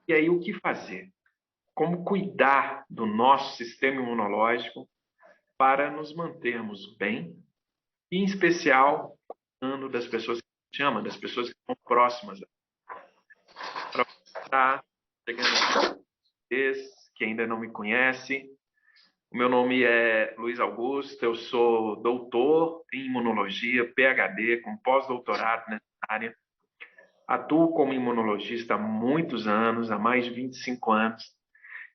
E aí, o que fazer? Como cuidar do nosso sistema imunológico para nos mantermos bem e, em especial, cuidando das pessoas que a gente ama, das pessoas que estão próximas. Para você estar chegando que ainda não me conhece, o meu nome é Luiz Augusto, eu sou doutor em imunologia, PhD, com pós-doutorado nessa área. Atuo como imunologista há muitos anos, há mais de 25 anos.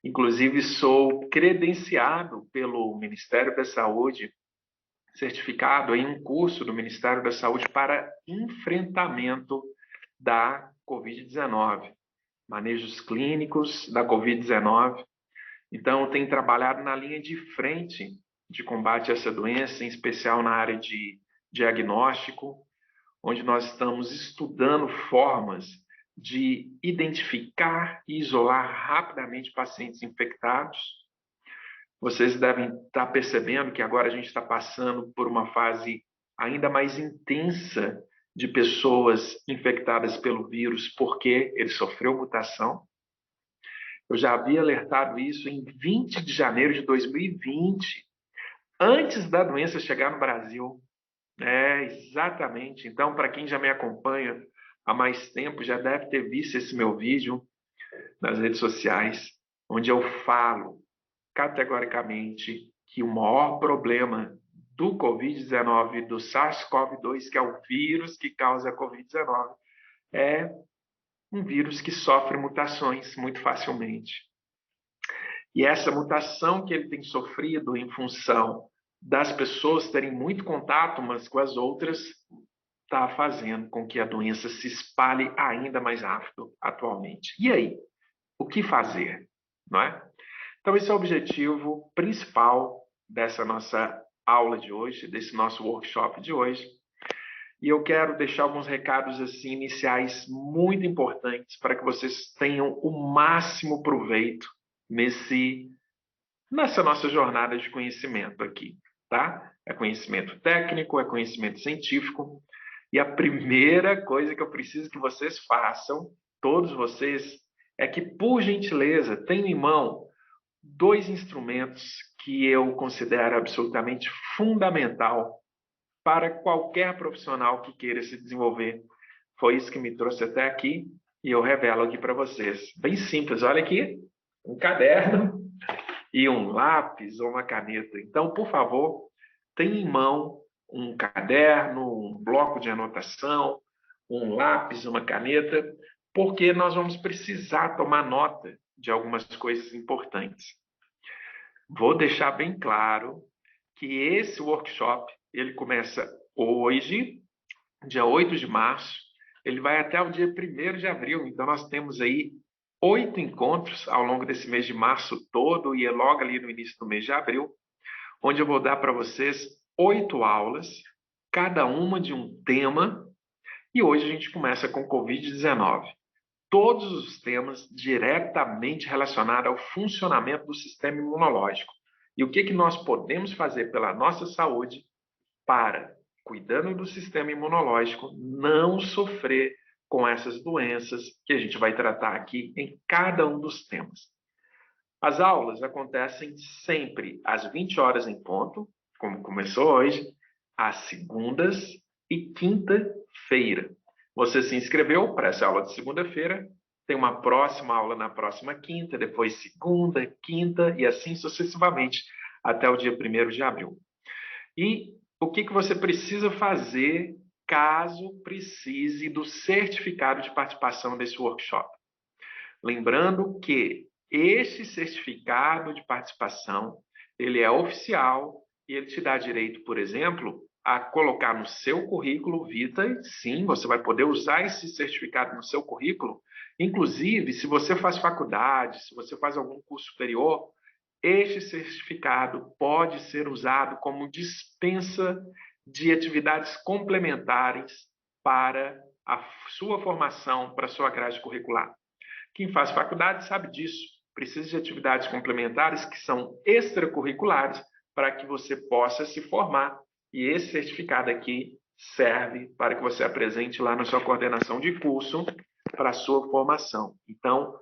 Inclusive, sou credenciado pelo Ministério da Saúde, certificado em um curso do Ministério da Saúde para enfrentamento da Covid-19, manejos clínicos da Covid-19. Então, eu tenho trabalhado na linha de frente de combate a essa doença, em especial na área de diagnóstico, onde nós estamos estudando formas de identificar e isolar rapidamente pacientes infectados. Vocês devem estar percebendo que agora a gente está passando por uma fase ainda mais intensa de pessoas infectadas pelo vírus, porque ele sofreu mutação. Eu já havia alertado isso em 20 de janeiro de 2020, antes da doença chegar no Brasil. Exatamente. Então, para quem já me acompanha há mais tempo, já deve ter visto esse meu vídeo nas redes sociais, onde eu falo categoricamente que o maior problema do Covid-19, do SARS-CoV-2, que é o vírus que causa a Covid-19, é um vírus que sofre mutações muito facilmente. E essa mutação que ele tem sofrido em função das pessoas terem muito contato umas com as outras, está fazendo com que a doença se espalhe ainda mais rápido atualmente. E aí? O que fazer? Não é? Então, esse é o objetivo principal dessa nossa aula de hoje, desse nosso workshop de hoje. E eu quero deixar alguns recados assim, iniciais muito importantes para que vocês tenham o máximo proveito nessa nossa jornada de conhecimento aqui, tá? É conhecimento técnico, é conhecimento científico. E a primeira coisa que eu preciso que vocês façam, todos vocês, é que, por gentileza, tenham em mão dois instrumentos que eu considero absolutamente fundamental para qualquer profissional que queira se desenvolver. Foi isso que me trouxe até aqui e eu revelo aqui para vocês. Bem simples, olha aqui, um caderno e um lápis ou uma caneta. Então, por favor, tenha em mão um caderno, um bloco de anotação, um lápis, uma caneta, porque nós vamos precisar tomar nota de algumas coisas importantes. Vou deixar bem claro que esse workshop, ele começa hoje, dia 8 de março, ele vai até o dia 1º de abril, então nós temos aí 8 encontros ao longo desse mês de março todo e é logo ali no início do mês de abril, onde eu vou dar para vocês 8 aulas, cada uma de um tema, e hoje a gente começa com Covid-19. Todos os temas diretamente relacionados ao funcionamento do sistema imunológico. E o que nós podemos fazer pela nossa saúde para, cuidando do sistema imunológico, não sofrer com essas doenças que a gente vai tratar aqui em cada um dos temas. As aulas acontecem sempre às 20 horas em ponto, como começou hoje, às segundas e quinta-feira. Você se inscreveu para essa aula de segunda-feira, tem uma próxima aula na próxima quinta, depois segunda, quinta e assim sucessivamente até o dia 1º de abril. E o que você precisa fazer caso precise do certificado de participação desse workshop? Lembrando que este certificado de participação, ele é oficial e ele te dá direito, por exemplo, a colocar no seu currículo vitae. Sim, você vai poder usar esse certificado no seu currículo. Inclusive, se você faz faculdade, se você faz algum curso superior, este certificado pode ser usado como dispensa de atividades complementares para a sua formação, para a sua grade curricular. Quem faz faculdade sabe disso. Precisa de atividades complementares que são extracurriculares para que você possa se formar. E esse certificado aqui serve para que você apresente lá na sua coordenação de curso para a sua formação. Então,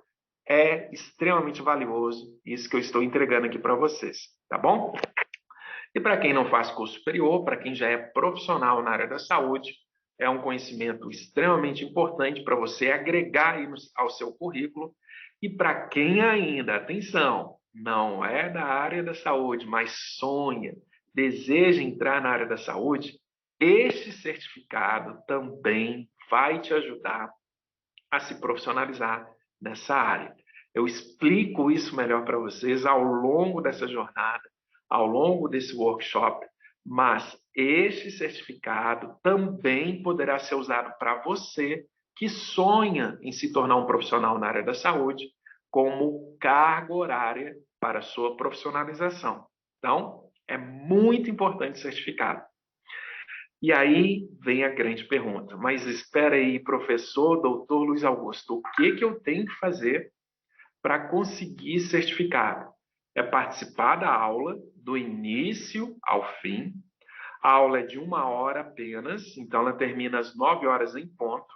é extremamente valioso isso que eu estou entregando aqui para vocês, tá bom? E para quem não faz curso superior, para quem já é profissional na área da saúde, é um conhecimento extremamente importante para você agregar aí ao seu currículo. E para quem ainda, atenção, não é da área da saúde, mas sonha, deseja entrar na área da saúde, este certificado também vai te ajudar a se profissionalizar nessa área. Eu explico isso melhor para vocês ao longo dessa jornada, ao longo desse workshop, mas este certificado também poderá ser usado para você que sonha em se tornar um profissional na área da saúde, como carga horária para a sua profissionalização. Então, é muito importante o certificado. E aí vem a grande pergunta. Mas espera aí, professor, doutor Luiz Augusto, o que eu tenho que fazer para conseguir certificado? É participar da aula do início ao fim. A aula é de 1 hora apenas, então ela termina às 9 horas em ponto.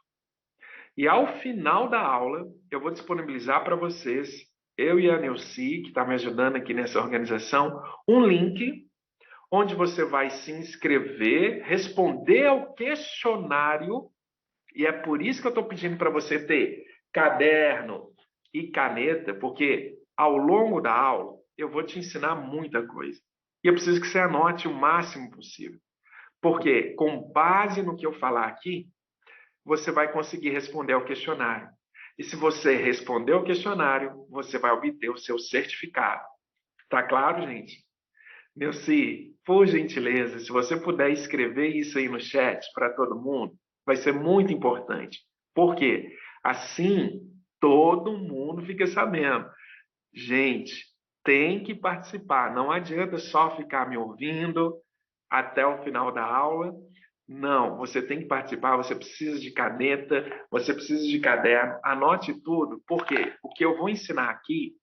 E ao final da aula, eu vou disponibilizar para vocês, eu e a Neuci, que está me ajudando aqui nessa organização, um link onde você vai se inscrever, responder ao questionário, e é por isso que eu estou pedindo para você ter caderno e caneta, porque ao longo da aula eu vou te ensinar muita coisa. E eu preciso que você anote o máximo possível, porque com base no que eu falar aqui, você vai conseguir responder ao questionário. E se você responder ao questionário, você vai obter o seu certificado. Tá claro, gente? Nilce, por gentileza, se você puder escrever isso aí no chat para todo mundo, vai ser muito importante. Por quê? Assim, todo mundo fica sabendo. Gente, tem que participar. Não adianta só ficar me ouvindo até o final da aula. Não, você tem que participar, você precisa de caneta, você precisa de caderno, anote tudo. Por quê? O que eu vou ensinar aqui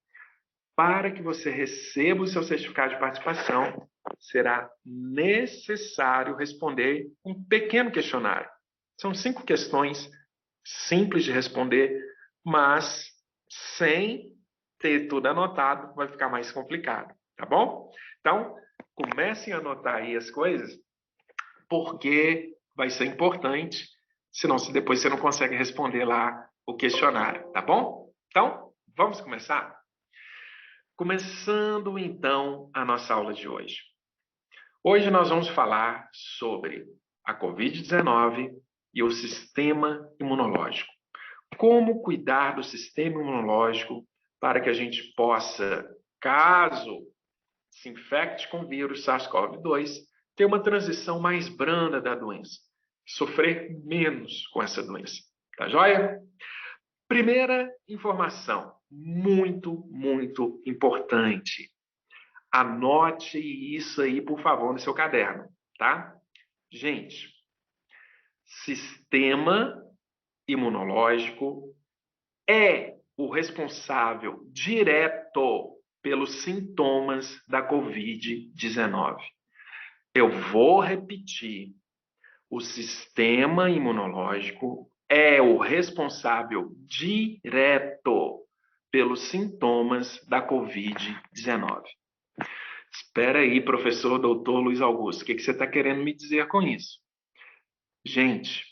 para que você receba o seu certificado de participação, será necessário responder um pequeno questionário. São 5 questões simples de responder, mas sem ter tudo anotado, vai ficar mais complicado, tá bom? Então, comecem a anotar aí as coisas, porque vai ser importante, senão se depois você não consegue responder lá o questionário, tá bom? Então, vamos começar? Começando então a nossa aula de hoje. Hoje nós vamos falar sobre a Covid-19 e o sistema imunológico. Como cuidar do sistema imunológico para que a gente possa, caso se infecte com o vírus SARS-CoV-2, ter uma transição mais branda da doença, sofrer menos com essa doença. Tá joia? Primeira informação, muito importante. Anote isso aí, por favor, no seu caderno, tá? Gente, sistema imunológico é o responsável direto pelos sintomas da Covid-19. Eu vou repetir. O sistema imunológico é o responsável direto pelos sintomas da Covid-19. Espera aí, professor doutor Luiz Augusto, o que você está querendo me dizer com isso? Gente,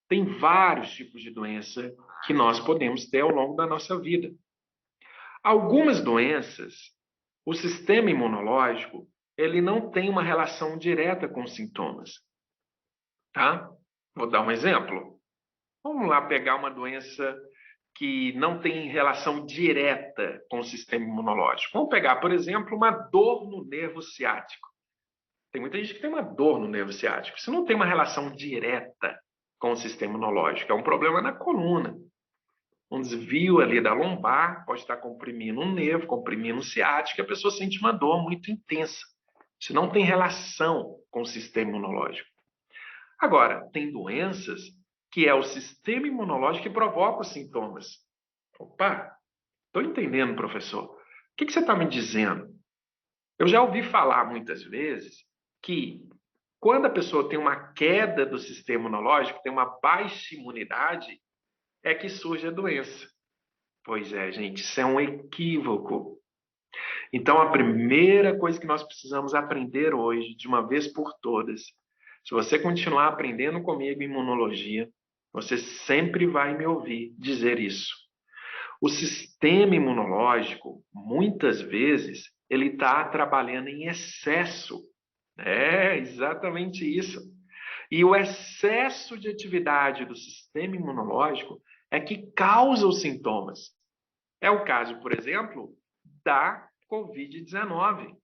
tem vários tipos de doença que nós podemos ter ao longo da nossa vida. Algumas doenças, o sistema imunológico, ele não tem uma relação direta com os sintomas, tá? Vou dar um exemplo. Vamos lá pegar uma doença que não tem relação direta com o sistema imunológico. Vamos pegar, por exemplo, uma dor no nervo ciático. Tem muita gente que tem uma dor no nervo ciático. Isso não tem uma relação direta com o sistema imunológico. É um problema na coluna. Um desvio ali da lombar pode estar comprimindo um nervo, comprimindo o ciático, e a pessoa sente uma dor muito intensa. Isso não tem relação com o sistema imunológico. Agora, tem doenças que é o sistema imunológico que provoca os sintomas. Opa, estou entendendo, professor. O que você está me dizendo? Eu já ouvi falar muitas vezes que quando a pessoa tem uma queda do sistema imunológico, tem uma baixa imunidade, é que surge a doença. Pois é, gente, isso é um equívoco. Então, a primeira coisa que nós precisamos aprender hoje, de uma vez por todas, se você continuar aprendendo comigo imunologia, você sempre vai me ouvir dizer isso. O sistema imunológico, muitas vezes, ele está trabalhando em excesso. É exatamente isso. E o excesso de atividade do sistema imunológico é que causa os sintomas. É o caso, por exemplo, da Covid-19.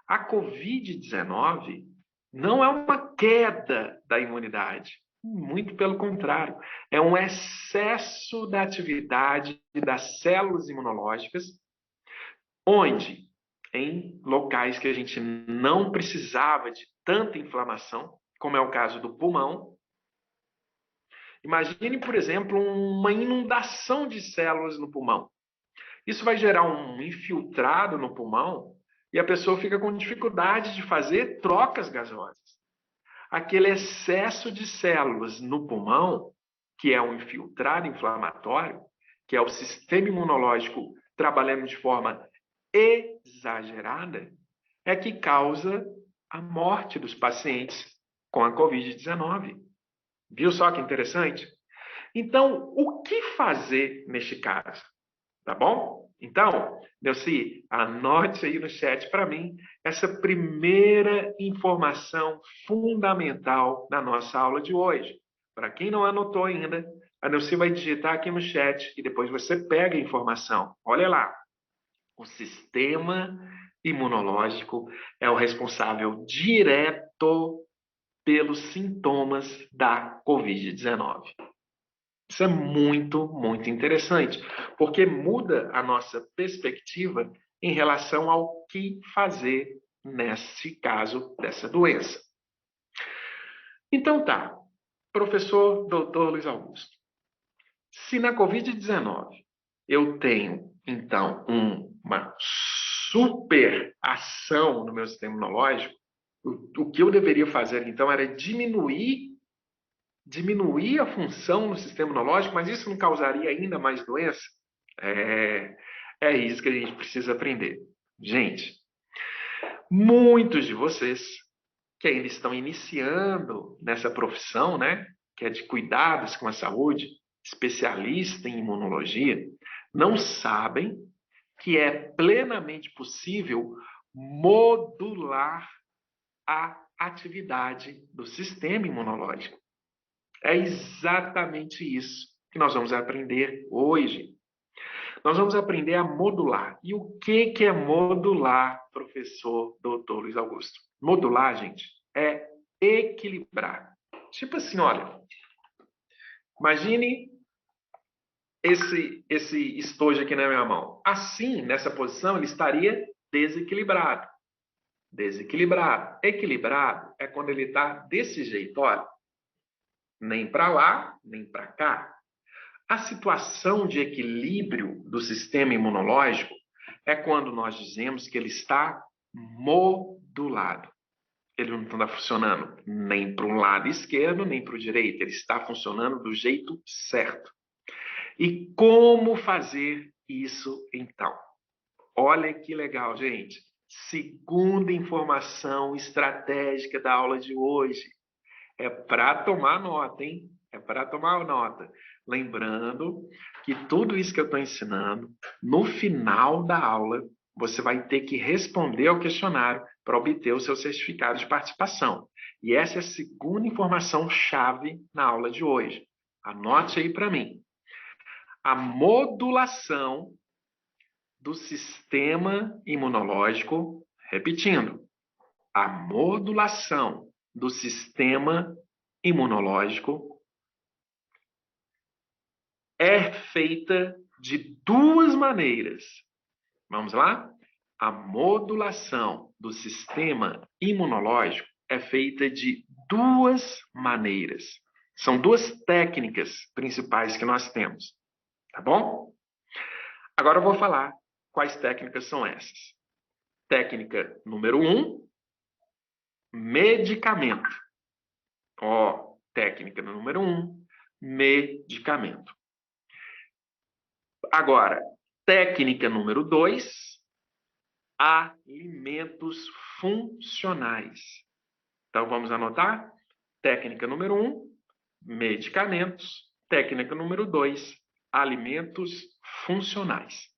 A Covid-19 não é uma queda da imunidade, muito pelo contrário, é um excesso da atividade das células imunológicas, onde, em locais que a gente não precisava de tanta inflamação, como é o caso do pulmão, imagine, por exemplo, uma inundação de células no pulmão. Isso vai gerar um infiltrado no pulmão e a pessoa fica com dificuldade de fazer trocas gasosas. Aquele excesso de células no pulmão, que é um infiltrado inflamatório, que é o sistema imunológico trabalhando de forma exagerada, é que causa a morte dos pacientes com a Covid-19. Viu só que interessante? Então, o que fazer neste caso? Tá bom? Então, Delci, anote aí no chat para mim essa primeira informação fundamental da nossa aula de hoje. Para quem não anotou ainda, a Delci vai digitar aqui no chat e depois você pega a informação. Olha lá. O sistema imunológico é o responsável direto pelos sintomas da Covid-19. Isso é muito, muito interessante, porque muda a nossa perspectiva em relação ao que fazer nesse caso dessa doença. Então tá, professor Dr. Luiz Augusto, se na Covid-19 eu tenho, então, uma super ação no meu sistema imunológico, o que eu deveria fazer, então, era diminuir a função no sistema imunológico, mas isso não causaria ainda mais doença? É isso que a gente precisa aprender. Gente, muitos de vocês que ainda estão iniciando nessa profissão, né, que é de cuidados com a saúde, especialista em imunologia, não sabem que é plenamente possível modular a atividade do sistema imunológico. É exatamente isso que nós vamos aprender hoje. Nós vamos aprender a modular. E o que é modular, professor Dr. Luiz Augusto? Modular, gente, é equilibrar. Tipo assim, olha, imagine esse estojo aqui na minha mão. Assim, nessa posição, ele estaria desequilibrado. Desequilibrado. Equilibrado é quando ele está desse jeito, olha. Nem para lá, nem para cá. A situação de equilíbrio do sistema imunológico é quando nós dizemos que ele está modulado. Ele não está funcionando nem para o lado esquerdo, nem para o direito. Ele está funcionando do jeito certo. E como fazer isso, então? Olha que legal, gente. Segunda informação estratégica da aula de hoje. É para tomar nota, hein? É para tomar nota. Lembrando que tudo isso que eu estou ensinando, no final da aula, você vai ter que responder ao questionário para obter o seu certificado de participação. E essa é a segunda informação-chave na aula de hoje. Anote aí para mim. A modulação do sistema imunológico, repetindo, a modulação do sistema imunológico é feita de duas maneiras. Vamos lá? A modulação do sistema imunológico é feita de duas maneiras. São duas técnicas principais que nós temos. Tá bom? Agora eu vou falar quais técnicas são essas. Técnica número 1, medicamento. Ó, técnica número 1, medicamento. Agora, técnica número 2, alimentos funcionais. Então, vamos anotar? Técnica número 1, medicamentos. Técnica número 2, alimentos funcionais.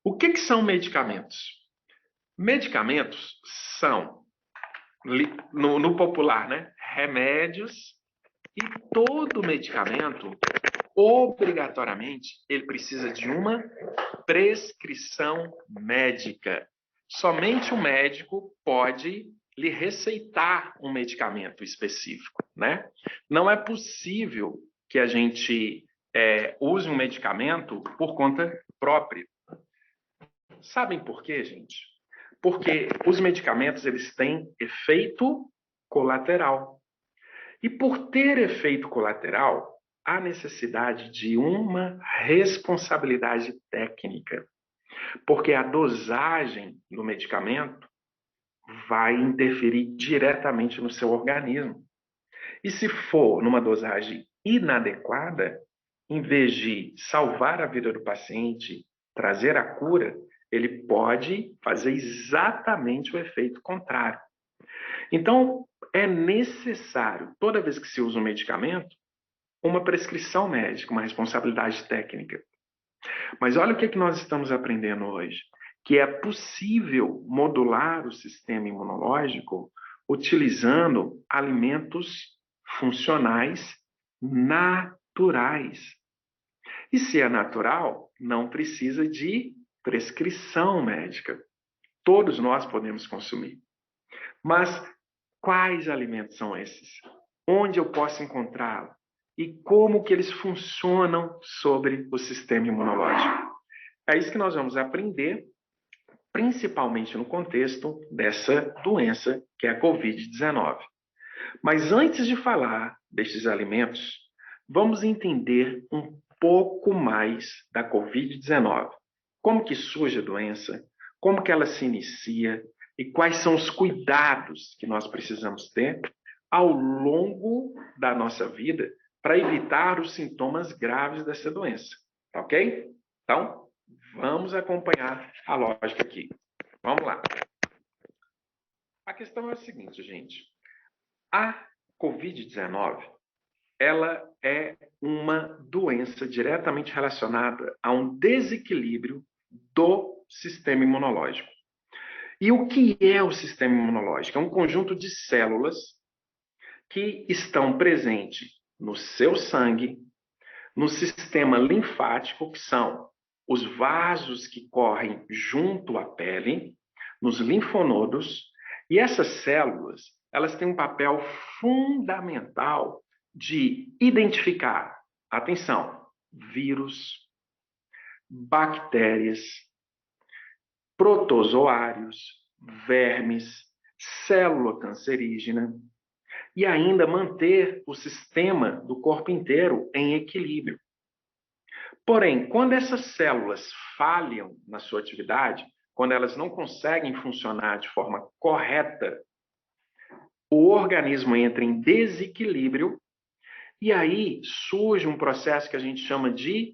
O que são medicamentos? Medicamentos são, no popular, né, remédios, e todo medicamento, obrigatoriamente, ele precisa de uma prescrição médica. Somente o médico pode lhe receitar um medicamento específico, né? Não é possível que a gente use um medicamento por conta própria. Sabem por quê, gente? Porque os medicamentos eles têm efeito colateral. E por ter efeito colateral, há necessidade de uma responsabilidade técnica. Porque a dosagem do medicamento vai interferir diretamente no seu organismo. E se for numa dosagem inadequada, em vez de salvar a vida do paciente, trazer a cura, ele pode fazer exatamente o efeito contrário. Então, é necessário, toda vez que se usa um medicamento, uma prescrição médica, uma responsabilidade técnica. Mas olha o que nós estamos aprendendo hoje, que é possível modular o sistema imunológico utilizando alimentos funcionais naturais. E se é natural, não precisa de prescrição médica. Todos nós podemos consumir. Mas quais alimentos são esses? Onde eu posso encontrá-los? E como que eles funcionam sobre o sistema imunológico? É isso que nós vamos aprender, principalmente no contexto dessa doença que é a Covid-19. Mas antes de falar destes alimentos, vamos entender um pouco mais da Covid-19. Como que surge a doença, como que ela se inicia e quais são os cuidados que nós precisamos ter ao longo da nossa vida para evitar os sintomas graves dessa doença, tá ok? Então, vamos acompanhar a lógica aqui. Vamos lá. A questão é a seguinte, gente. A Covid-19, ela é uma doença diretamente relacionada a um desequilíbrio do sistema imunológico. E o que é o sistema imunológico? É um conjunto de células que estão presentes no seu sangue, no sistema linfático, que são os vasos que correm junto à pele, nos linfonodos, e essas células, elas têm um papel fundamental de identificar, atenção, vírus, bactérias, protozoários, vermes, célula cancerígena, e ainda manter o sistema do corpo inteiro em equilíbrio. Porém, quando essas células falham na sua atividade, quando elas não conseguem funcionar de forma correta, o organismo entra em desequilíbrio e aí surge um processo que a gente chama de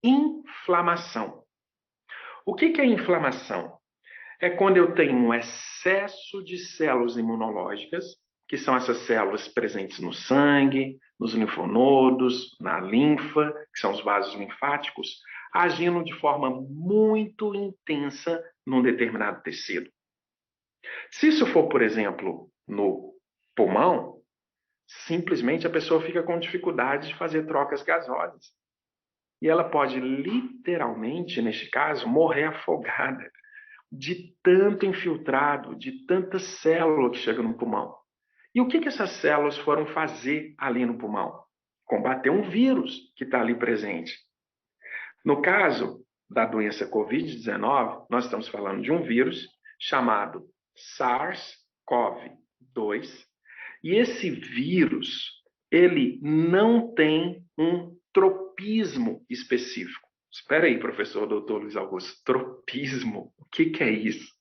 inflamação. O que é inflamação? É quando eu tenho um excesso de células imunológicas, que são essas células presentes no sangue, nos linfonodos, na linfa, que são os vasos linfáticos, agindo de forma muito intensa num determinado tecido. Se isso for, por exemplo, no pulmão, simplesmente a pessoa fica com dificuldade de fazer trocas gasosas. E ela pode literalmente, neste caso, morrer afogada de tanto infiltrado, de tanta célula que chega no pulmão. E o que essas células foram fazer ali no pulmão? Combater um vírus que está ali presente. No caso da doença Covid-19, nós estamos falando de um vírus chamado SARS-CoV-2. E esse vírus, ele não tem um tropismo específico. Espera aí, professor doutor Luiz Augusto, tropismo, o que é isso?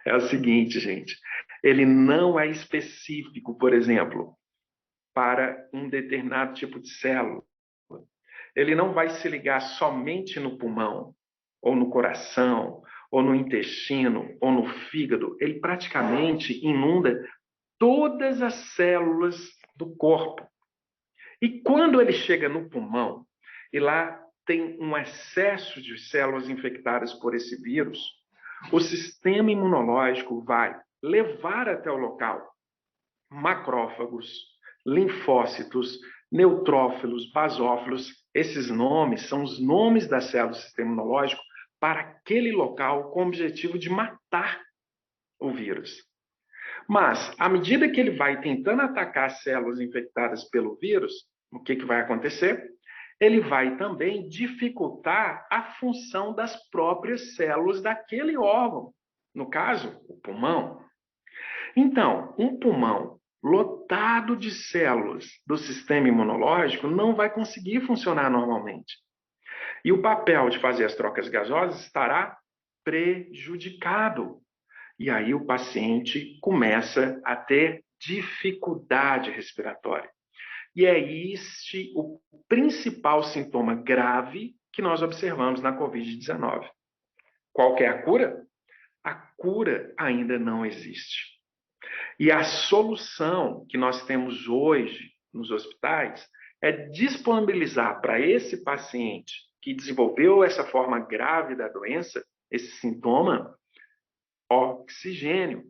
É o seguinte, gente, ele não é específico, por exemplo, para um determinado tipo de célula. ele não vai se ligar somente no pulmão, ou no coração, ou no intestino, ou no fígado. Ele praticamente inunda todas as células do corpo. E quando ele chega no pulmão, e lá tem um excesso de células infectadas por esse vírus, o sistema imunológico vai levar até o local macrófagos, linfócitos, neutrófilos, basófilos. Esses nomes são os nomes das células do sistema imunológico para aquele local com o objetivo de matar o vírus. Mas, à medida que ele vai tentando atacar as células infectadas pelo vírus, o que vai acontecer? Ele vai também dificultar a função das próprias células daquele órgão, no caso, o pulmão. Então, um pulmão lotado de células do sistema imunológico não vai conseguir funcionar normalmente. E o papel de fazer as trocas gasosas estará prejudicado. E aí o paciente começa a ter dificuldade respiratória. E é este o principal sintoma grave que nós observamos na Covid-19. Qual que é a cura? A cura ainda não existe. E a solução que nós temos hoje nos hospitais é disponibilizar para esse paciente que desenvolveu essa forma grave da doença, esse sintoma, oxigênio.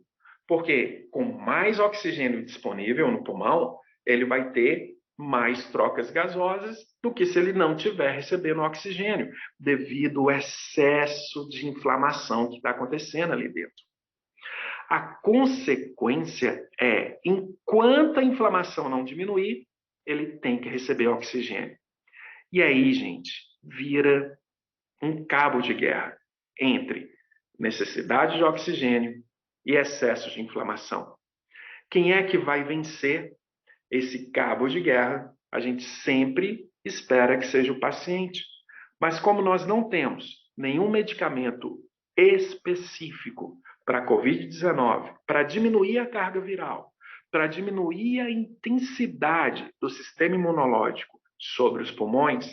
Porque com mais oxigênio disponível no pulmão, ele vai ter mais trocas gasosas do que se ele não estiver recebendo oxigênio, devido ao excesso de inflamação que está acontecendo ali dentro. A consequência é, enquanto a inflamação não diminuir, ele tem que receber oxigênio. E aí, gente, vira um cabo de guerra entre necessidade de oxigênio e excesso de inflamação. Quem é que vai vencer esse cabo de guerra? A gente sempre espera que seja o paciente. Mas como nós não temos nenhum medicamento específico para a Covid-19, para diminuir a carga viral, para diminuir a intensidade do sistema imunológico sobre os pulmões,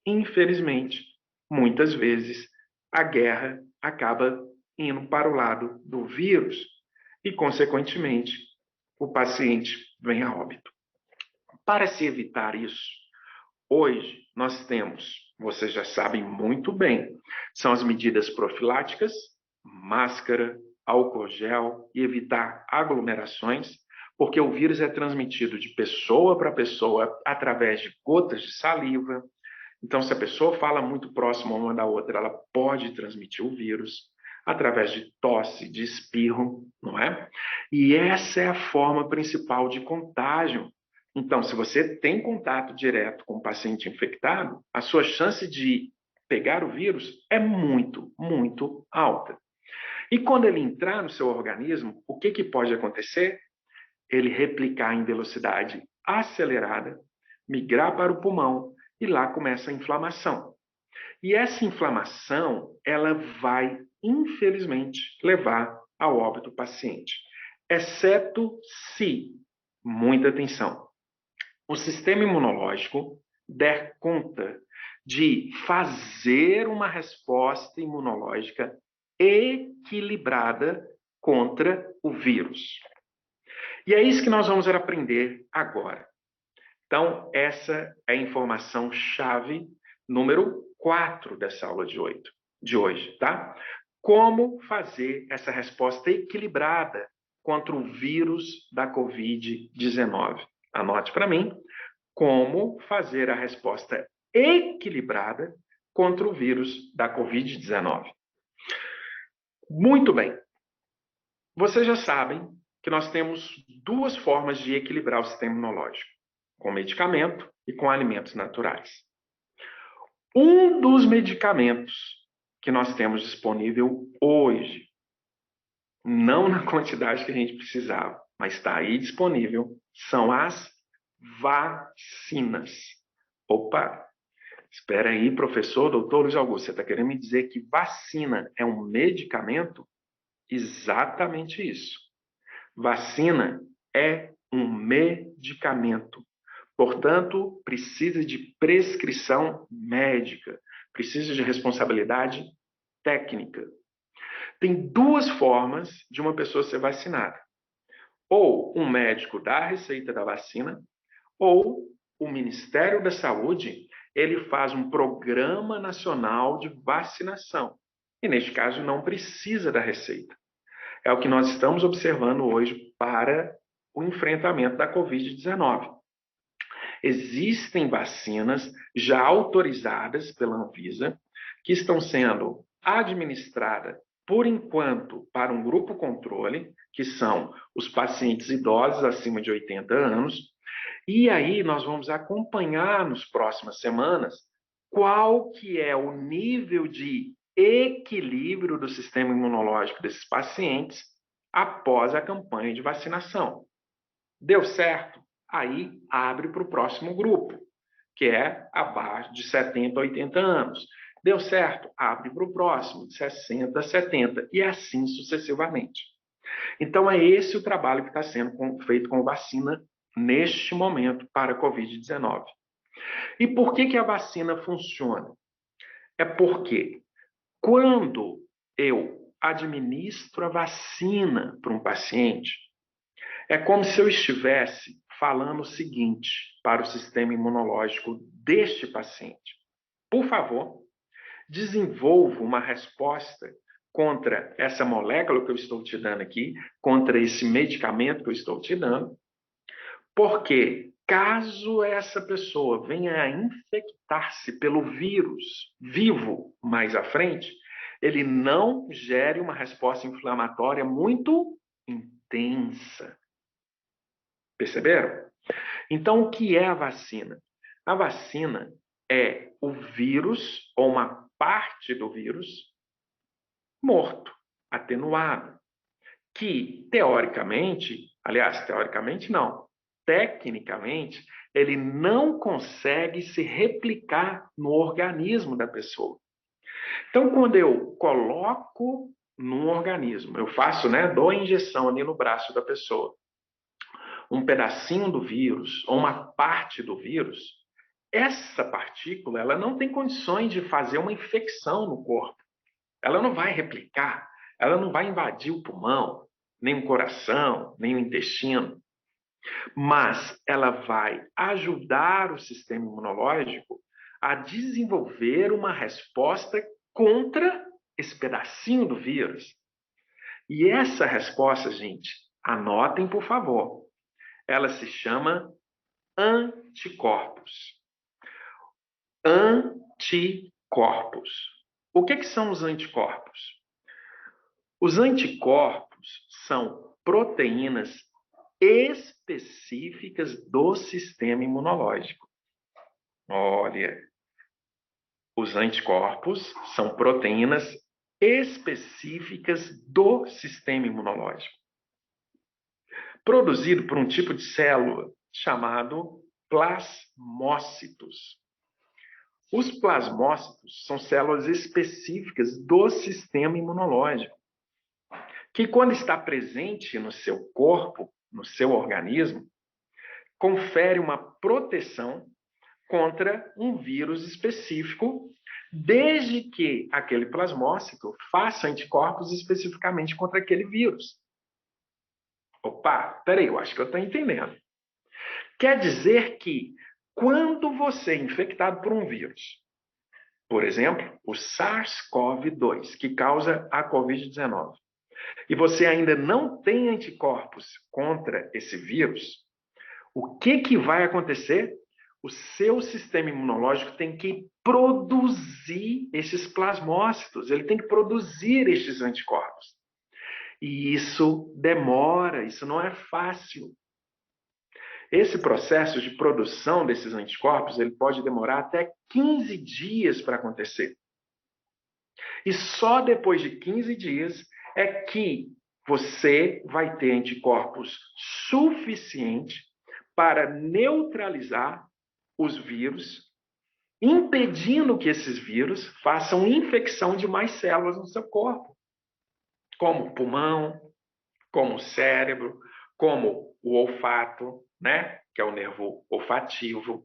infelizmente, muitas vezes, a guerra acaba indo para o lado do vírus e, consequentemente, o paciente vem a óbito. Para se evitar isso, hoje nós temos, vocês já sabem muito bem, são as medidas profiláticas, máscara, álcool gel e evitar aglomerações, porque o vírus é transmitido de pessoa para pessoa através de gotas de saliva. Então, se a pessoa fala muito próximo uma da outra, ela pode transmitir o vírus através de tosse, de espirro, não é? E essa é a forma principal de contágio. Então, se você tem contato direto com o paciente infectado, a sua chance de pegar o vírus é muito, muito alta. E quando ele entrar no seu organismo, o que pode acontecer? Ele replicar em velocidade acelerada, migrar para o pulmão e lá começa a inflamação. E essa inflamação, ela vai, infelizmente, levar ao óbito do paciente, exceto se, muita atenção, o sistema imunológico der conta de fazer uma resposta imunológica equilibrada contra o vírus. E é isso que nós vamos aprender agora. Então, essa é a informação chave número 4 dessa aula de hoje, tá? Como fazer essa resposta equilibrada contra o vírus da Covid-19. Anote para mim, como fazer a resposta equilibrada contra o vírus da Covid-19. Muito bem. Vocês já sabem que nós temos duas formas de equilibrar o sistema imunológico, com medicamento e com alimentos naturais. Um dos medicamentos que nós temos disponível hoje, não na quantidade que a gente precisava, mas está aí disponível, são as vacinas. Opa, espera aí, professor, doutor Luiz Augusto, você está querendo me dizer que vacina é um medicamento? Exatamente isso. Vacina é um medicamento, Portanto, precisa de prescrição médica, precisa de responsabilidade técnica. Tem duas formas de uma pessoa ser vacinada. Ou um médico dá a receita da vacina, ou o Ministério da Saúde, ele faz um programa nacional de vacinação. E, neste caso, não precisa da receita. É o que nós estamos observando hoje para o enfrentamento da Covid-19. Existem vacinas já autorizadas pela Anvisa, que estão sendo administradas, por enquanto, para um grupo controle, que são os pacientes idosos acima de 80 anos. E aí nós vamos acompanhar nas próximas semanas qual que é o nível de equilíbrio do sistema imunológico desses pacientes após a campanha de vacinação. Deu certo? Aí abre para o próximo grupo, que é abaixo de 70 a 80 anos. Deu certo? Abre para o próximo, de 60 a 70, e assim sucessivamente. Então, é esse o trabalho que está sendo feito com vacina neste momento para a Covid-19. E por que a vacina funciona? É porque quando eu administro a vacina para um paciente, é como se eu estivesse falando o seguinte para o sistema imunológico deste paciente: por favor, desenvolva uma resposta contra essa molécula que eu estou te dando aqui, contra esse medicamento que eu estou te dando, porque caso essa pessoa venha a infectar-se pelo vírus vivo mais à frente, ele não gere uma resposta inflamatória muito intensa. Perceberam? Então, o que é a vacina? A vacina é o vírus, ou uma parte do vírus, morto, atenuado, que, teoricamente, aliás, teoricamente não, tecnicamente, ele não consegue se replicar no organismo da pessoa. Então, quando eu coloco num organismo, eu faço, dou a injeção ali no braço da pessoa, um pedacinho do vírus ou uma parte do vírus, essa partícula ela não tem condições de fazer uma infecção no corpo. Ela não vai replicar, ela não vai invadir o pulmão, nem o coração, nem o intestino. Mas ela vai ajudar o sistema imunológico a desenvolver uma resposta contra esse pedacinho do vírus. E essa resposta, gente, anotem por favor, ela se chama anticorpos. Anticorpos. O que são os anticorpos? Os anticorpos são proteínas específicas do sistema imunológico. Olha, os anticorpos são proteínas específicas do sistema imunológico, produzido por um tipo de célula chamado plasmócitos. Os plasmócitos são células específicas do sistema imunológico, que quando está presente no seu corpo, no seu organismo, confere uma proteção contra um vírus específico, desde que aquele plasmócito faça anticorpos especificamente contra aquele vírus. Opa, peraí, eu acho que eu estou entendendo. Quer dizer que quando você é infectado por um vírus, por exemplo, o SARS-CoV-2, que causa a Covid-19, e você ainda não tem anticorpos contra esse vírus, o que vai acontecer? O seu sistema imunológico tem que produzir esses plasmócitos, ele tem que produzir estes anticorpos. E isso demora, isso não é fácil. Esse processo de produção desses anticorpos, ele pode demorar até 15 dias para acontecer. E só depois de 15 dias é que você vai ter anticorpos suficientes para neutralizar os vírus, impedindo que esses vírus façam infecção de mais células no seu corpo, como o pulmão, como o cérebro, como o olfato, que é o nervo olfativo.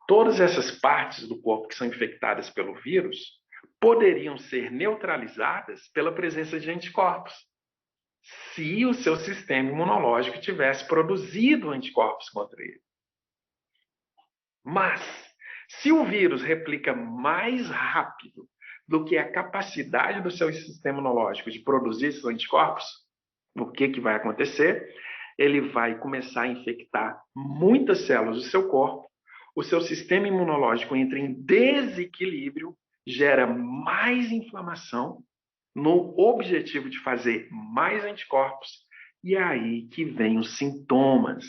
Todas essas partes do corpo que são infectadas pelo vírus poderiam ser neutralizadas pela presença de anticorpos, se o seu sistema imunológico tivesse produzido anticorpos contra ele. Mas, se o vírus replica mais rápido do que a capacidade do seu sistema imunológico de produzir esses anticorpos, o que vai acontecer? Ele vai começar a infectar muitas células do seu corpo, o seu sistema imunológico entra em desequilíbrio, gera mais inflamação, no objetivo de fazer mais anticorpos, e é aí que vem os sintomas.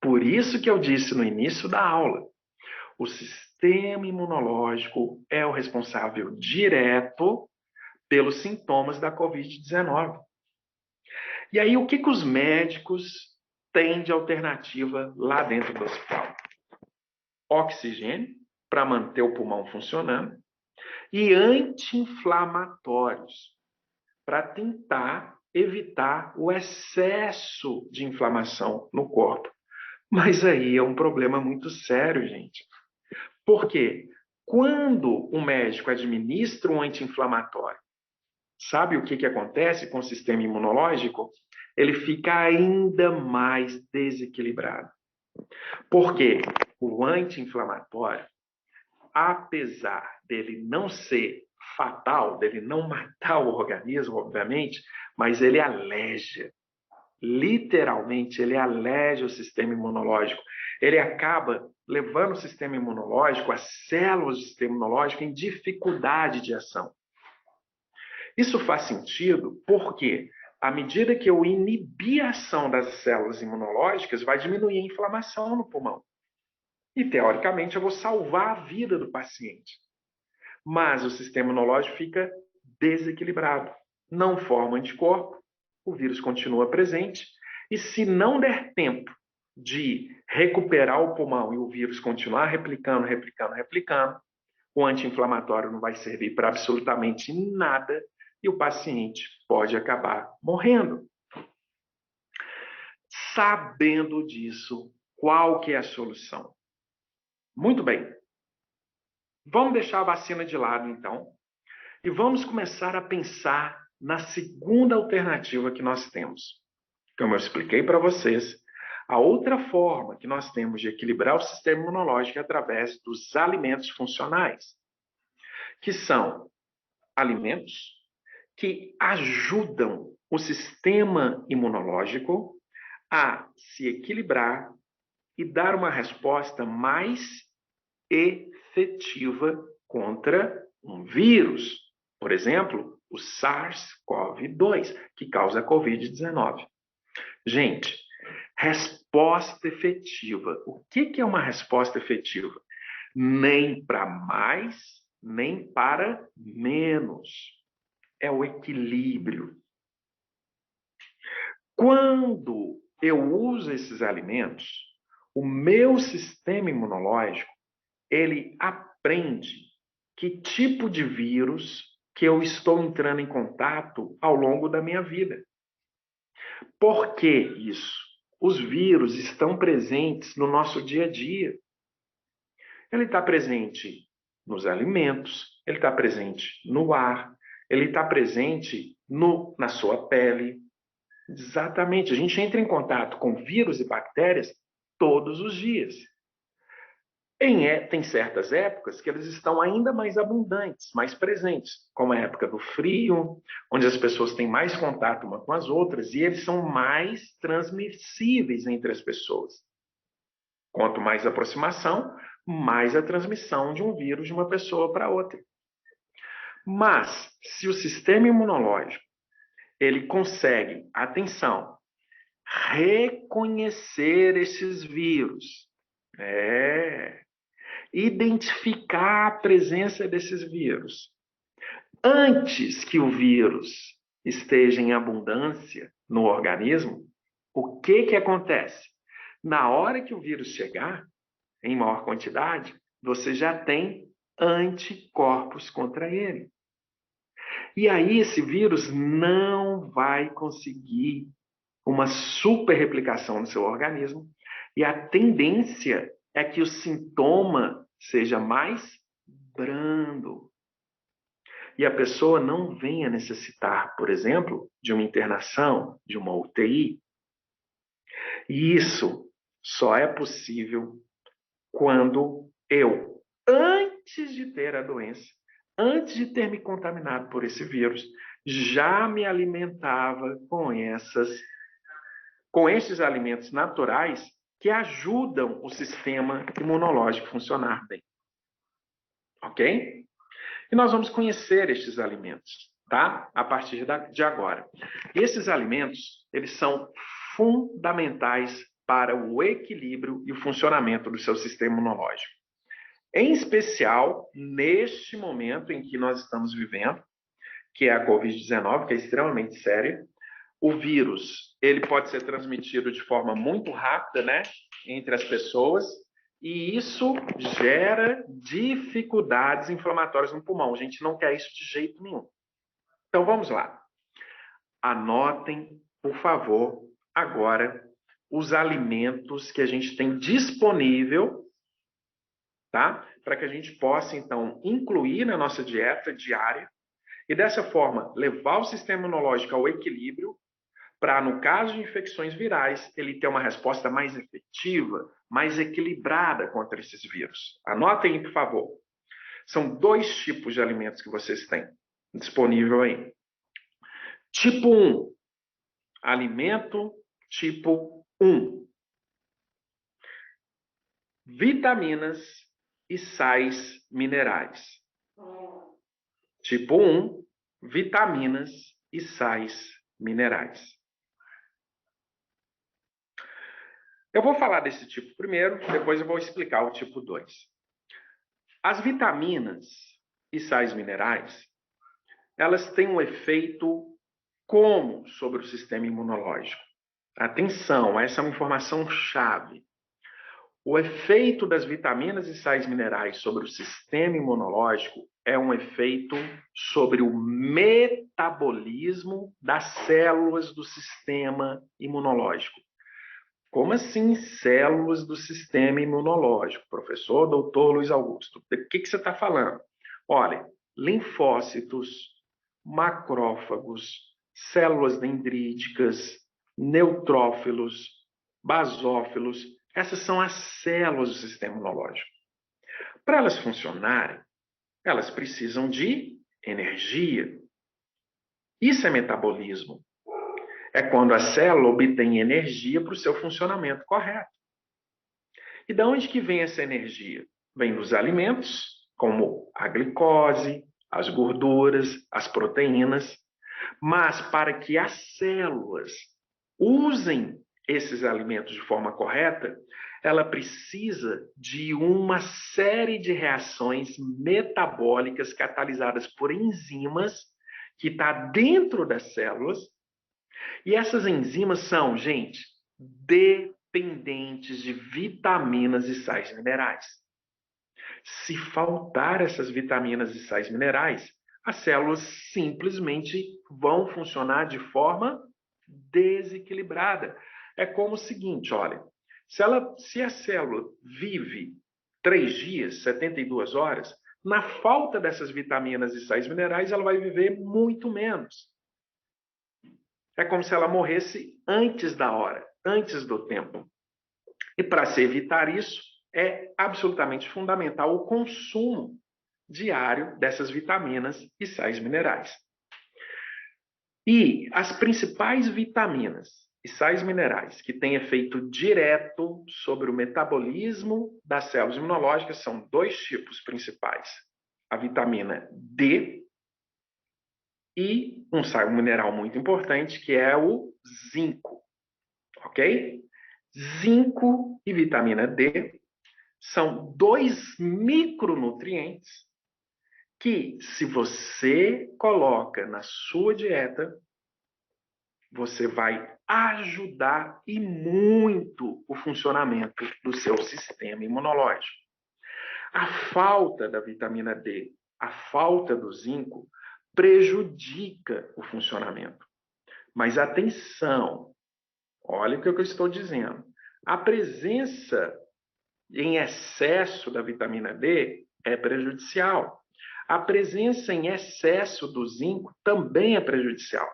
Por isso que eu disse no início da aula, o sistema imunológico é o responsável direto pelos sintomas da Covid-19. E aí, o que os médicos têm de alternativa lá dentro do hospital? Oxigênio, para manter o pulmão funcionando, e anti-inflamatórios, para tentar evitar o excesso de inflamação no corpo. Mas aí é um problema muito sério, gente. Por quê? Quando o médico administra um anti-inflamatório, sabe o que acontece com o sistema imunológico? Ele fica ainda mais desequilibrado. Por quê? O anti-inflamatório, apesar dele não ser fatal, dele não matar o organismo, obviamente, mas ele aleja. Literalmente, ele aleja o sistema imunológico. Ele acaba levando o sistema imunológico, as células do sistema imunológico, em dificuldade de ação. Isso faz sentido porque, à medida que eu inibir a ação das células imunológicas, vai diminuir a inflamação no pulmão. E, teoricamente, eu vou salvar a vida do paciente. Mas o sistema imunológico fica desequilibrado. Não forma anticorpo, o vírus continua presente, e se não der tempo de recuperar o pulmão e o vírus continuar replicando, o anti-inflamatório não vai servir para absolutamente nada e o paciente pode acabar morrendo. Sabendo disso, qual que é a solução? Muito bem. Vamos deixar a vacina de lado, então, e vamos começar a pensar na segunda alternativa que nós temos. Como eu expliquei para vocês, a outra forma que nós temos de equilibrar o sistema imunológico é através dos alimentos funcionais, que são alimentos que ajudam o sistema imunológico a se equilibrar e dar uma resposta mais efetiva contra um vírus. Por exemplo, o SARS-CoV-2, que causa a Covid-19. Gente, resposta efetiva. O que é uma resposta efetiva? Nem para mais, nem para menos. É o equilíbrio. Quando eu uso esses alimentos, o meu sistema imunológico, ele aprende que tipo de vírus que eu estou entrando em contato ao longo da minha vida. Por que isso? Os vírus estão presentes no nosso dia a dia. Ele está presente nos alimentos, ele está presente no ar, ele está presente na sua pele. Exatamente, a gente entra em contato com vírus e bactérias todos os dias. Tem certas épocas que eles estão ainda mais abundantes, mais presentes, como a época do frio, onde as pessoas têm mais contato umas com as outras e eles são mais transmissíveis entre as pessoas. Quanto mais aproximação, mais a transmissão de um vírus de uma pessoa para outra. Mas, se o sistema imunológico ele consegue, atenção, reconhecer esses vírus, identificar a presença desses vírus, antes que o vírus esteja em abundância no organismo, o que acontece? Na hora que o vírus chegar, em maior quantidade, você já tem anticorpos contra ele. E aí esse vírus não vai conseguir uma super replicação no seu organismo, e a tendência é que o sintoma seja mais brando. E a pessoa não venha necessitar, por exemplo, de uma internação, de uma UTI. E isso só é possível quando eu, antes de ter a doença, antes de ter me contaminado por esse vírus, já me alimentava com esses alimentos naturais que ajudam o sistema imunológico a funcionar bem. Ok? E nós vamos conhecer estes alimentos, tá? A partir de agora. Esses alimentos, eles são fundamentais para o equilíbrio e o funcionamento do seu sistema imunológico. Em especial, neste momento em que nós estamos vivendo, que é a Covid-19, que é extremamente séria, o vírus, ele pode ser transmitido de forma muito rápida, né, entre as pessoas, e isso gera dificuldades inflamatórias no pulmão. A gente não quer isso de jeito nenhum. Então, vamos lá. Anotem, por favor, agora, os alimentos que a gente tem disponível, tá? Para que a gente possa, então, incluir na nossa dieta diária e, dessa forma, levar o sistema imunológico ao equilíbrio para, no caso de infecções virais, ele ter uma resposta mais efetiva, mais equilibrada contra esses vírus. Anotem, por favor. São 2 tipos de alimentos que vocês têm disponível aí. Tipo 1, alimento tipo 1. Vitaminas e sais minerais. Tipo 1, vitaminas e sais minerais. Eu vou falar desse tipo primeiro, depois eu vou explicar o tipo 2. As vitaminas e sais minerais, elas têm um efeito como sobre o sistema imunológico? Atenção, essa é uma informação chave. O efeito das vitaminas e sais minerais sobre o sistema imunológico é um efeito sobre o metabolismo das células do sistema imunológico. Como assim células do sistema imunológico? Professor Dr. Luiz Augusto, do que você está falando? Olha, linfócitos, macrófagos, células dendríticas, neutrófilos, basófilos, essas são as células do sistema imunológico. Para elas funcionarem, elas precisam de energia. Isso é metabolismo. É quando a célula obtém energia para o seu funcionamento correto. E de onde que vem essa energia? Vem dos alimentos, como a glicose, as gorduras, as proteínas. Mas para que as células usem esses alimentos de forma correta, ela precisa de uma série de reações metabólicas catalisadas por enzimas que está dentro das células. E essas enzimas são, gente, dependentes de vitaminas e sais minerais. Se faltar essas vitaminas e sais minerais, as células simplesmente vão funcionar de forma desequilibrada. É como o seguinte, olha, se a célula vive 3 dias, 72 horas, na falta dessas vitaminas e sais minerais, ela vai viver muito menos. É como se ela morresse antes da hora, antes do tempo. E para se evitar isso, é absolutamente fundamental o consumo diário dessas vitaminas e sais minerais. E as principais vitaminas e sais minerais que têm efeito direto sobre o metabolismo das células imunológicas são 2 tipos principais. A vitamina D e um sais mineral muito importante, que é o zinco. Ok? Zinco e vitamina D são 2 micronutrientes que, se você coloca na sua dieta, você vai ajudar e muito o funcionamento do seu sistema imunológico. A falta da vitamina D, a falta do zinco, prejudica o funcionamento. Mas atenção, Olha o que eu estou dizendo. A presença em excesso da vitamina D é prejudicial. A presença em excesso do zinco também é prejudicial.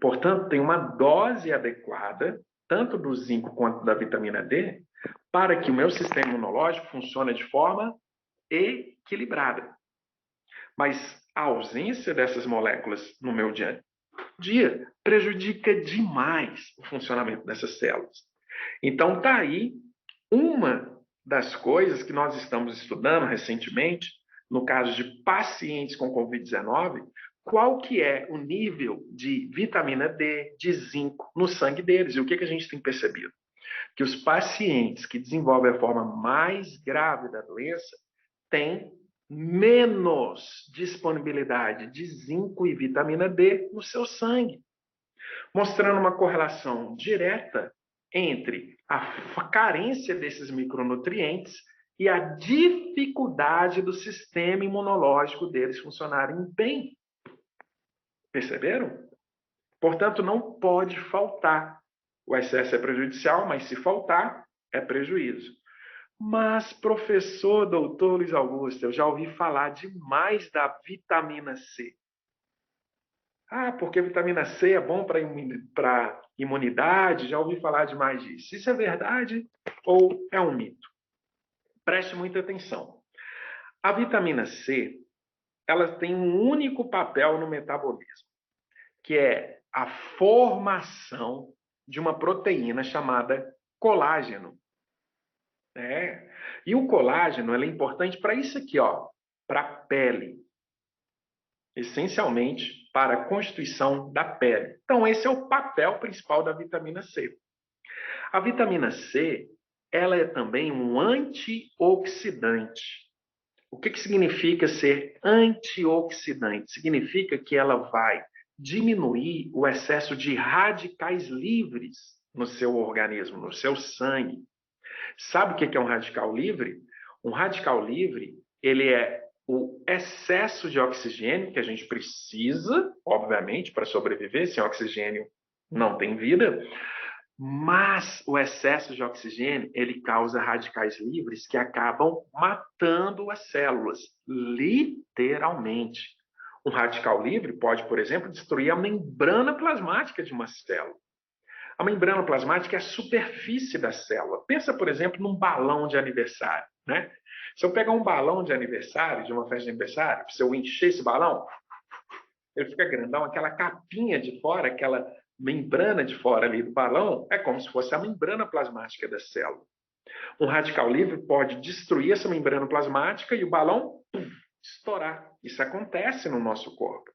Portanto, tem uma dose adequada, tanto do zinco quanto da vitamina D, para que o meu sistema imunológico funcione de forma equilibrada. Mas a ausência dessas moléculas no meu dia a dia prejudica demais o funcionamento dessas células. Então, está aí uma das coisas que nós estamos estudando recentemente, no caso de pacientes com Covid-19, qual que é o nível de vitamina D, de zinco no sangue deles. E o que a gente tem percebido? Que os pacientes que desenvolvem a forma mais grave da doença têm menos disponibilidade de zinco e vitamina D no seu sangue, mostrando uma correlação direta entre a carência desses micronutrientes e a dificuldade do sistema imunológico deles funcionarem bem. Perceberam? Portanto, não pode faltar. O excesso é prejudicial, mas se faltar, é prejuízo. Mas, professor doutor Luiz Augusto, eu já ouvi falar demais da vitamina C. Ah, porque a vitamina C é bom para imunidade, já ouvi falar demais disso. Isso é verdade ou é um mito? Preste muita atenção. A vitamina C, ela tem um único papel no metabolismo, que é a formação de uma proteína chamada colágeno. E o colágeno é importante para isso aqui, para a pele. Essencialmente para a constituição da pele. Então, esse é o papel principal da vitamina C. A vitamina C, ela é também um antioxidante. O que significa ser antioxidante? Significa que ela vai diminuir o excesso de radicais livres no seu organismo, no seu sangue. Sabe o que é um radical livre? Um radical livre, ele é o excesso de oxigênio que a gente precisa, obviamente, para sobreviver. Sem oxigênio não tem vida. Mas o excesso de oxigênio, ele causa radicais livres que acabam matando as células, literalmente. Um radical livre pode, por exemplo, destruir a membrana plasmática de uma célula. A membrana plasmática é a superfície da célula. Pensa, por exemplo, num balão de aniversário, né? Se eu pegar um balão de aniversário, de uma festa de aniversário, se eu encher esse balão, ele fica grandão, aquela capinha de fora, aquela membrana de fora ali do balão, é como se fosse a membrana plasmática da célula. Um radical livre pode destruir essa membrana plasmática e o balão estourar. Isso acontece no nosso corpo.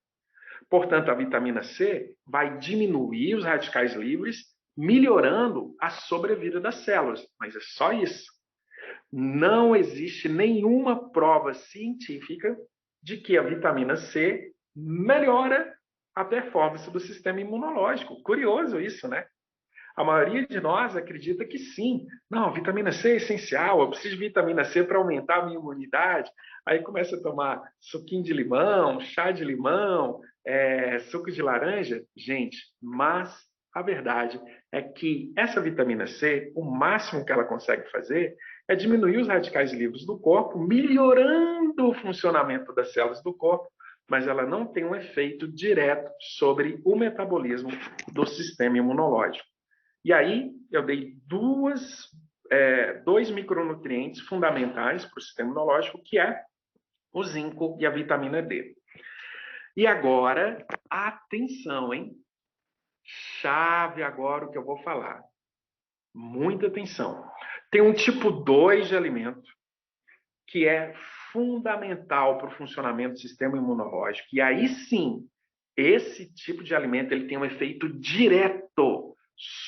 Portanto, a vitamina C vai diminuir os radicais livres, melhorando a sobrevida das células. Mas é só isso. Não existe nenhuma prova científica de que a vitamina C melhora a performance do sistema imunológico. Curioso isso, né? A maioria de nós acredita que sim. Não, vitamina C é essencial, eu preciso de vitamina C para aumentar a minha imunidade. Aí começa a tomar suquinho de limão, chá de limão, suco de laranja. Gente, mas a verdade é que essa vitamina C, o máximo que ela consegue fazer é diminuir os radicais livres do corpo, melhorando o funcionamento das células do corpo, mas ela não tem um efeito direto sobre o metabolismo do sistema imunológico. E aí eu dei dois micronutrientes fundamentais para o sistema imunológico, que é o zinco e a vitamina D. E agora, atenção, hein? Chave agora o que eu vou falar. Muita atenção. Tem um tipo 2 de alimento que é fundamental para o funcionamento do sistema imunológico. E aí sim, esse tipo de alimento ele tem um efeito direto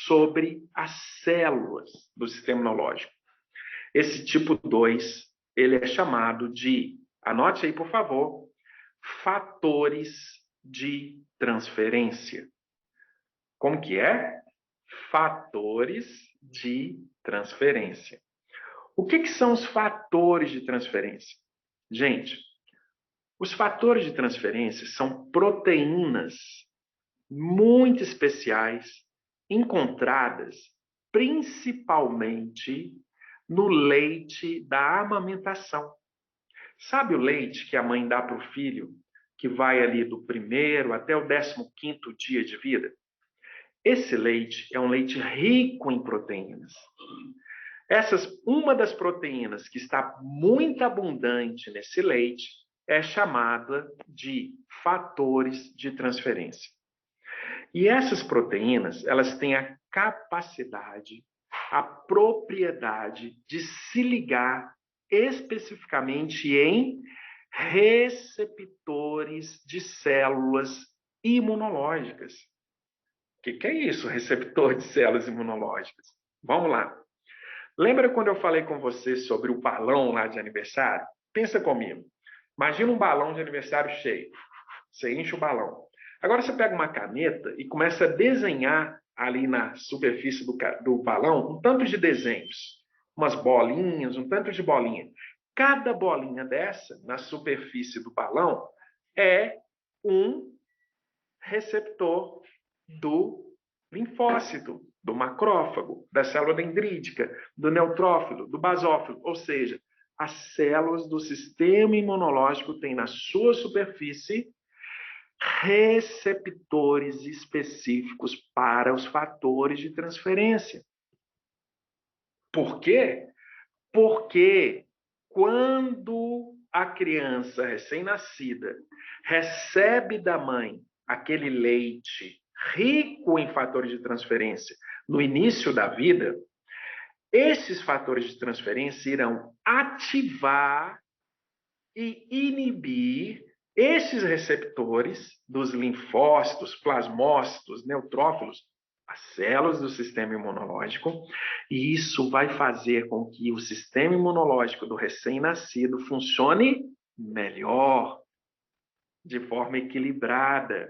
sobre as células do sistema imunológico. Esse tipo 2, ele é chamado de, anote aí por favor, fatores de transferência. Como que é? Fatores de transferência. O que são os fatores de transferência? Gente, os fatores de transferência são proteínas muito especiais encontradas principalmente no leite da amamentação. Sabe o leite que a mãe dá para o filho, que vai ali do primeiro até o 15º dia de vida? Esse leite é um leite rico em proteínas. Uma das proteínas que está muito abundante nesse leite é chamada de fatores de transferência. E essas proteínas, elas têm a capacidade, a propriedade de se ligar especificamente em receptores de células imunológicas. O que é isso, receptor de células imunológicas? Vamos lá. Lembra quando eu falei com você sobre o balão lá de aniversário? Pensa comigo. Imagina um balão de aniversário cheio. Você enche o balão. Agora você pega uma caneta e começa a desenhar ali na superfície do balão um tanto de desenhos. Umas bolinhas, um tanto de bolinha. Cada bolinha dessa, na superfície do balão, é um receptor do linfócito, do macrófago, da célula dendrítica, do neutrófilo, do basófilo. Ou seja, as células do sistema imunológico têm na sua superfície receptores específicos para os fatores de transferência. Por quê? Porque quando a criança recém-nascida recebe da mãe aquele leite rico em fatores de transferência no início da vida, esses fatores de transferência irão ativar e inibir esses receptores dos linfócitos, plasmócitos, neutrófilos, as células do sistema imunológico, e isso vai fazer com que o sistema imunológico do recém-nascido funcione melhor, de forma equilibrada.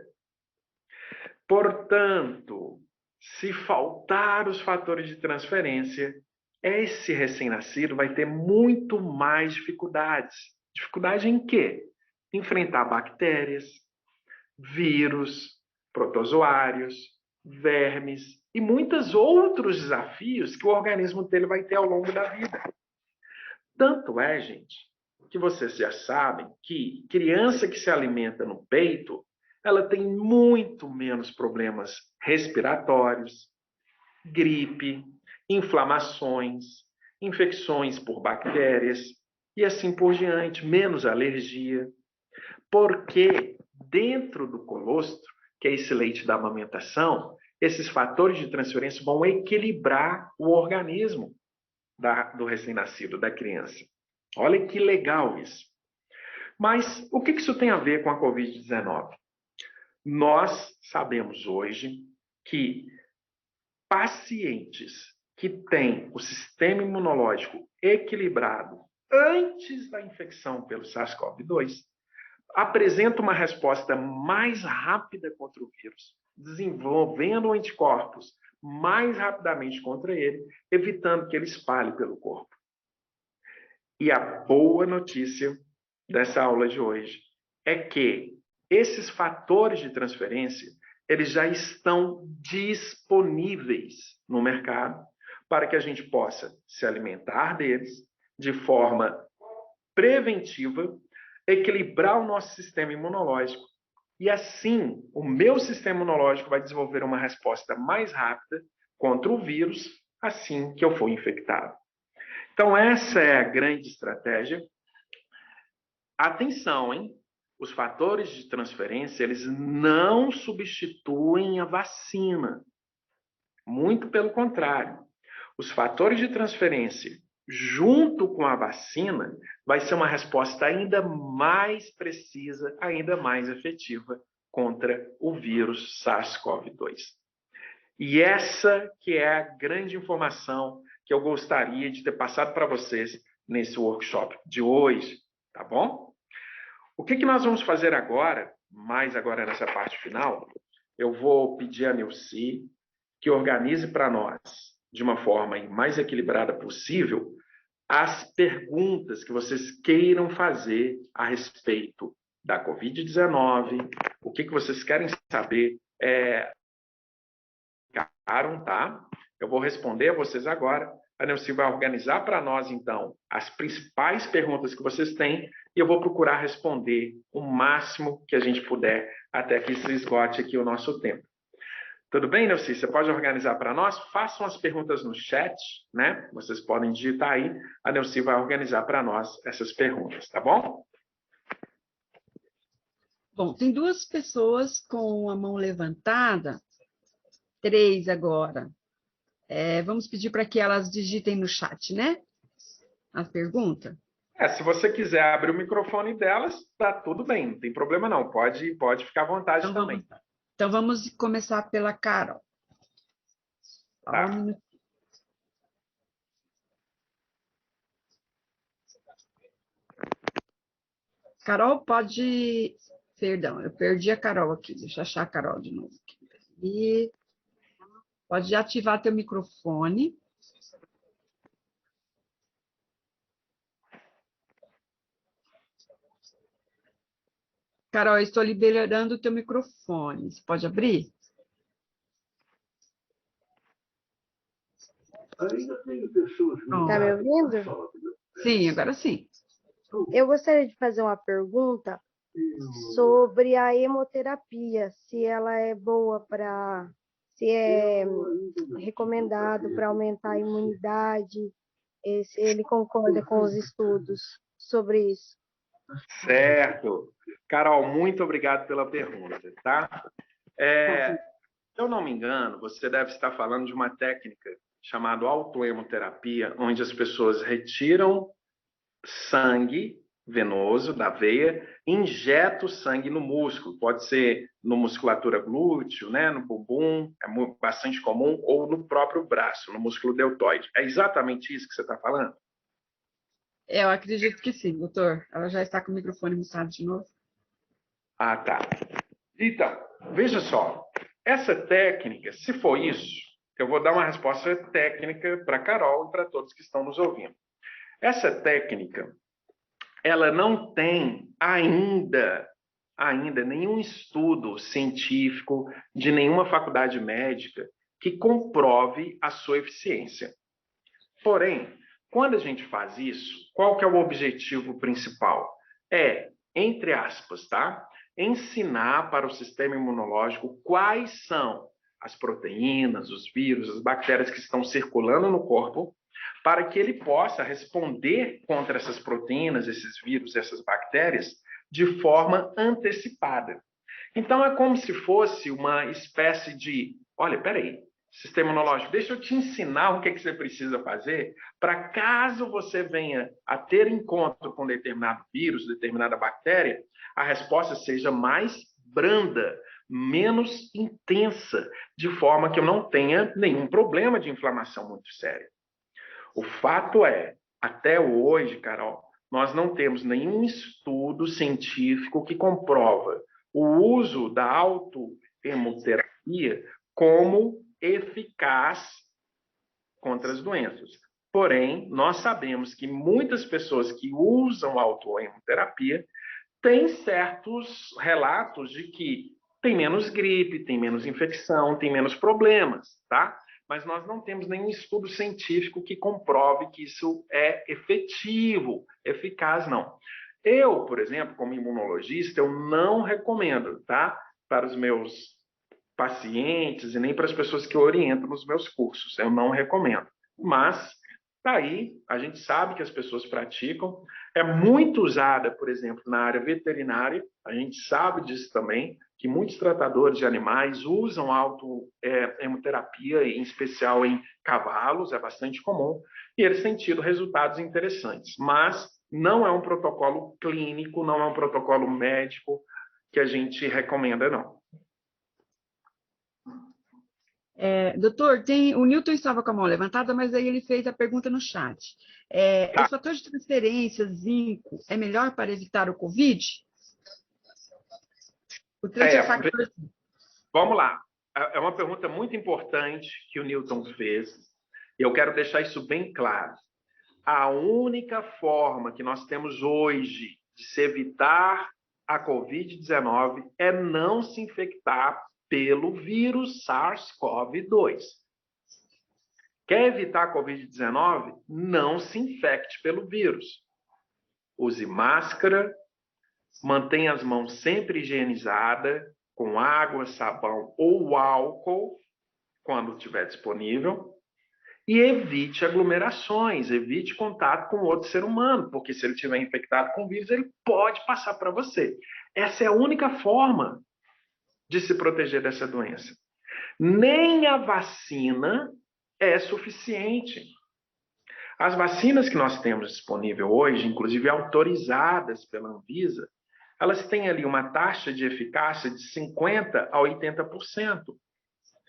Portanto, se faltar os fatores de transferência, esse recém-nascido vai ter muito mais dificuldades. Dificuldade em quê? Enfrentar bactérias, vírus, protozoários, vermes e muitos outros desafios que o organismo dele vai ter ao longo da vida. Tanto é, gente, que vocês já sabem que criança que se alimenta no peito, ela tem muito menos problemas respiratórios, gripe, inflamações, infecções por bactérias e assim por diante, menos alergia. Porque dentro do colostro, que é esse leite da amamentação, esses fatores de transferência vão equilibrar o organismo do recém-nascido, da criança. Olha que legal isso. Mas o que isso tem a ver com a Covid-19? Nós sabemos hoje que pacientes que têm o sistema imunológico equilibrado antes da infecção pelo SARS-CoV-2 apresentam uma resposta mais rápida contra o vírus, desenvolvendo anticorpos mais rapidamente contra ele, evitando que ele espalhe pelo corpo. E a boa notícia dessa aula de hoje é que esses fatores de transferência, eles já estão disponíveis no mercado para que a gente possa se alimentar deles de forma preventiva, equilibrar o nosso sistema imunológico e assim o meu sistema imunológico vai desenvolver uma resposta mais rápida contra o vírus assim que eu for infectado. Então essa é a grande estratégia. Atenção, hein? Os fatores de transferência, eles não substituem a vacina. Muito pelo contrário. Os fatores de transferência, junto com a vacina, vai ser uma resposta ainda mais precisa, ainda mais efetiva contra o vírus SARS-CoV-2. E essa que é a grande informação que eu gostaria de ter passado para vocês nesse workshop de hoje, tá bom? O que nós vamos fazer agora, mais agora nessa parte final, eu vou pedir a Nilce que organize para nós, de uma forma mais equilibrada possível, as perguntas que vocês queiram fazer a respeito da Covid-19, o que vocês querem saber Tá? Eu vou responder a vocês agora. A Neuci vai organizar para nós, então, as principais perguntas que vocês têm e eu vou procurar responder o máximo que a gente puder até que se esgote aqui o nosso tempo. Tudo bem, Neuci? Você pode organizar para nós? Façam as perguntas no chat, né? Vocês podem digitar aí. A Neuci vai organizar para nós essas perguntas, tá bom? Bom, tem 2 pessoas com a mão levantada, 3 agora. Vamos pedir para que elas digitem no chat, né? A pergunta. Se você quiser abrir o microfone delas, tá tudo bem, não tem problema não. Pode ficar à vontade Então, também. Então, vamos começar pela Carol. Tá. Um minuto. Carol, pode... Perdão, eu perdi a Carol aqui. Deixa eu achar a Carol de novo. E pode ativar teu microfone. Carol, eu estou liberando o teu microfone. Você pode abrir? Está me ouvindo? Sim, agora sim. Eu gostaria de fazer uma pergunta sobre a hemoterapia, se ela é boa para, se é recomendado para aumentar a imunidade, se ele concorda com os estudos sobre isso. Certo. Carol, muito obrigado pela pergunta, tá? Se eu não me engano, você deve estar falando de uma técnica chamada autohemoterapia, onde as pessoas retiram sangue venoso da veia, injeta o sangue no músculo, pode ser no musculatura glúteo, né, no bumbum, é bastante comum, ou no próprio braço, no músculo deltoide. É exatamente isso que você está falando? Eu acredito que sim, doutor. Ela já está com o microfone mutado de novo. Ah, tá. Então, veja só, essa técnica, se for isso, eu vou dar uma resposta técnica para a Carol e para todos que estão nos ouvindo. Essa técnica, ela não tem ainda nenhum estudo científico de nenhuma faculdade médica que comprove a sua eficiência. Porém, quando a gente faz isso, qual que é o objetivo principal? Entre aspas, tá? Ensinar para o sistema imunológico quais são as proteínas, os vírus, as bactérias que estão circulando no corpo, para que ele possa responder contra essas proteínas, esses vírus, essas bactérias, de forma antecipada. Então, é como se fosse uma espécie de, olha, peraí, sistema imunológico, deixa eu te ensinar o que você precisa fazer para caso você venha a ter encontro com determinado vírus, determinada bactéria, a resposta seja mais branda, menos intensa, de forma que eu não tenha nenhum problema de inflamação muito séria. O fato é, até hoje, Carol, nós não temos nenhum estudo científico que comprova o uso da autohemoterapia como eficaz contra as doenças. Porém, nós sabemos que muitas pessoas que usam autohemoterapia têm certos relatos de que tem menos gripe, tem menos infecção, tem menos problemas, tá? Mas nós não temos nenhum estudo científico que comprove que isso é efetivo, eficaz, não. Eu, por exemplo, como imunologista, eu não recomendo, tá? Para os meus pacientes e nem para as pessoas que eu oriento nos meus cursos. Eu não recomendo. Mas, daí, a gente sabe que as pessoas praticam. É muito usada, por exemplo, na área veterinária. A gente sabe disso também, que muitos tratadores de animais usam autohemoterapia, em especial em cavalos, é bastante comum, e eles têm tido resultados interessantes. Mas não é um protocolo clínico, não é um protocolo médico que a gente recomenda, não. Doutor, o Newton estava com a mão levantada, mas aí ele fez a pergunta no chat. Os fatores de transferência, zinco, é melhor para evitar o Covid? O transfer Vamos lá. É uma pergunta muito importante que o Newton fez, e eu quero deixar isso bem claro. A única forma que nós temos hoje de se evitar a Covid-19 é não se infectar pelo vírus SARS-CoV-2. Quer evitar a Covid-19? Não se infecte pelo vírus. Use máscara, mantenha as mãos sempre higienizadas, com água, sabão ou álcool, quando estiver disponível. E evite aglomerações, evite contato com outro ser humano, porque se ele estiver infectado com vírus, ele pode passar para você. Essa é a única forma de se proteger dessa doença. Nem a vacina é suficiente. As vacinas que nós temos disponível hoje, inclusive autorizadas pela Anvisa, elas têm ali uma taxa de eficácia de 50% a 80%.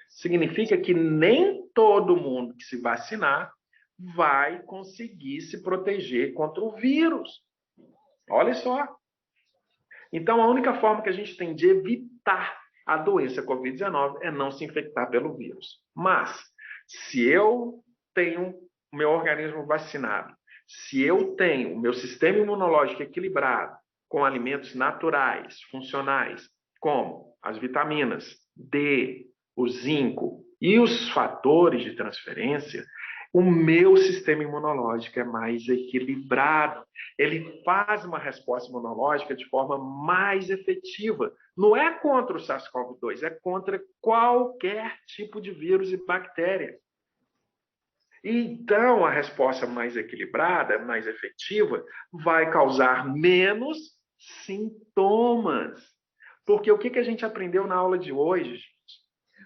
Significa que nem todo mundo que se vacinar vai conseguir se proteger contra o vírus. Olha só. Então, a única forma que a gente tem de evitar a doença Covid-19 é não se infectar pelo vírus. Mas, se eu tenho o meu organismo vacinado, se eu tenho o meu sistema imunológico equilibrado, com alimentos naturais, funcionais, como as vitaminas D, o zinco e os fatores de transferência, o meu sistema imunológico é mais equilibrado. Ele faz uma resposta imunológica de forma mais efetiva. Não é contra o SARS-CoV-2, é contra qualquer tipo de vírus e bactéria. Então, a resposta mais equilibrada, mais efetiva, vai causar menos sintomas. Porque o que a gente aprendeu na aula de hoje, gente?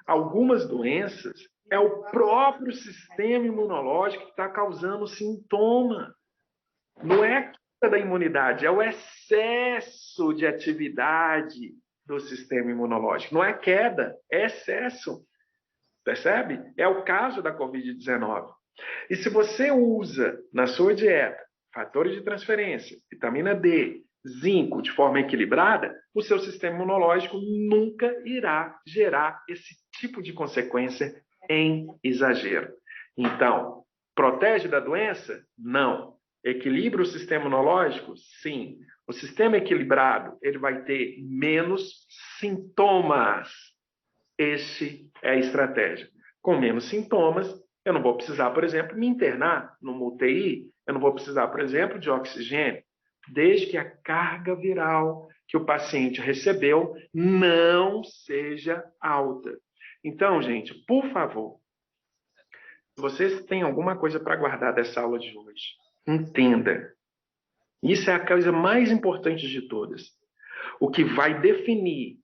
Algumas doenças é o próprio sistema imunológico que está causando sintoma. Não é a queda da imunidade, é o excesso de atividade do sistema imunológico. Não é queda, é excesso. Percebe? É o caso da Covid-19. E se você usa na sua dieta fatores de transferência, vitamina D, zinco de forma equilibrada, o seu sistema imunológico nunca irá gerar esse tipo de consequência em exagero. Então, protege da doença? Não. Equilibra o sistema imunológico? Sim. O sistema equilibrado, ele vai ter menos sintomas. Esse é a estratégia. Com menos sintomas, eu não vou precisar, por exemplo, me internar numa UTI, eu não vou precisar, por exemplo, de oxigênio, desde que a carga viral que o paciente recebeu não seja alta. Então, gente, por favor, se vocês têm alguma coisa para guardar dessa aula de hoje, entenda. Isso é a coisa mais importante de todas. O que vai definir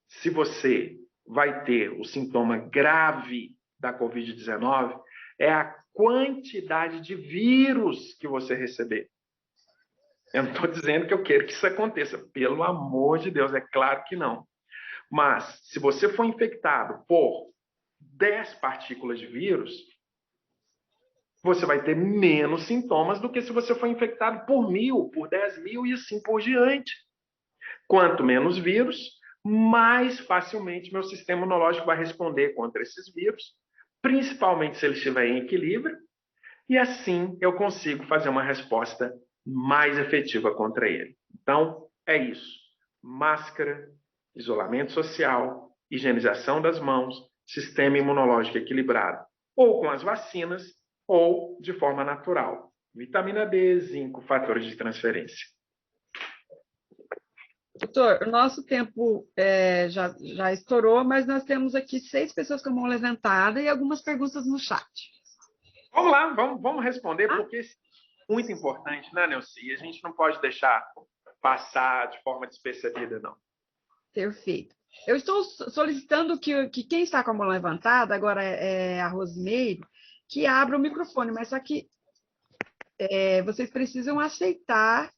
se você vai ter o sintoma grave da Covid-19 é a quantidade de vírus que você receber. Eu não estou dizendo que eu quero que isso aconteça. Pelo amor de Deus, é claro que não. Mas, se você for infectado por 10 partículas de vírus, você vai ter menos sintomas do que se você for infectado por 1.000, por 10.000 e assim por diante. Quanto menos vírus, mais facilmente meu sistema imunológico vai responder contra esses vírus, principalmente se ele estiver em equilíbrio, e assim eu consigo fazer uma resposta mais efetiva contra ele. Então, é isso. Máscara, isolamento social, higienização das mãos, sistema imunológico equilibrado, ou com as vacinas, ou de forma natural. Vitamina D, zinco, fatores de transferência. Doutor, o nosso tempo já estourou, mas nós temos aqui 6 pessoas com a mão levantada e algumas perguntas no chat. Vamos lá, vamos responder, porque isso é muito importante, né, Nelci? A gente não pode deixar passar de forma despercebida, não. Perfeito. Eu estou solicitando que quem está com a mão levantada, agora é a Rosimeire, que abra o microfone, mas só que vocês precisam aceitar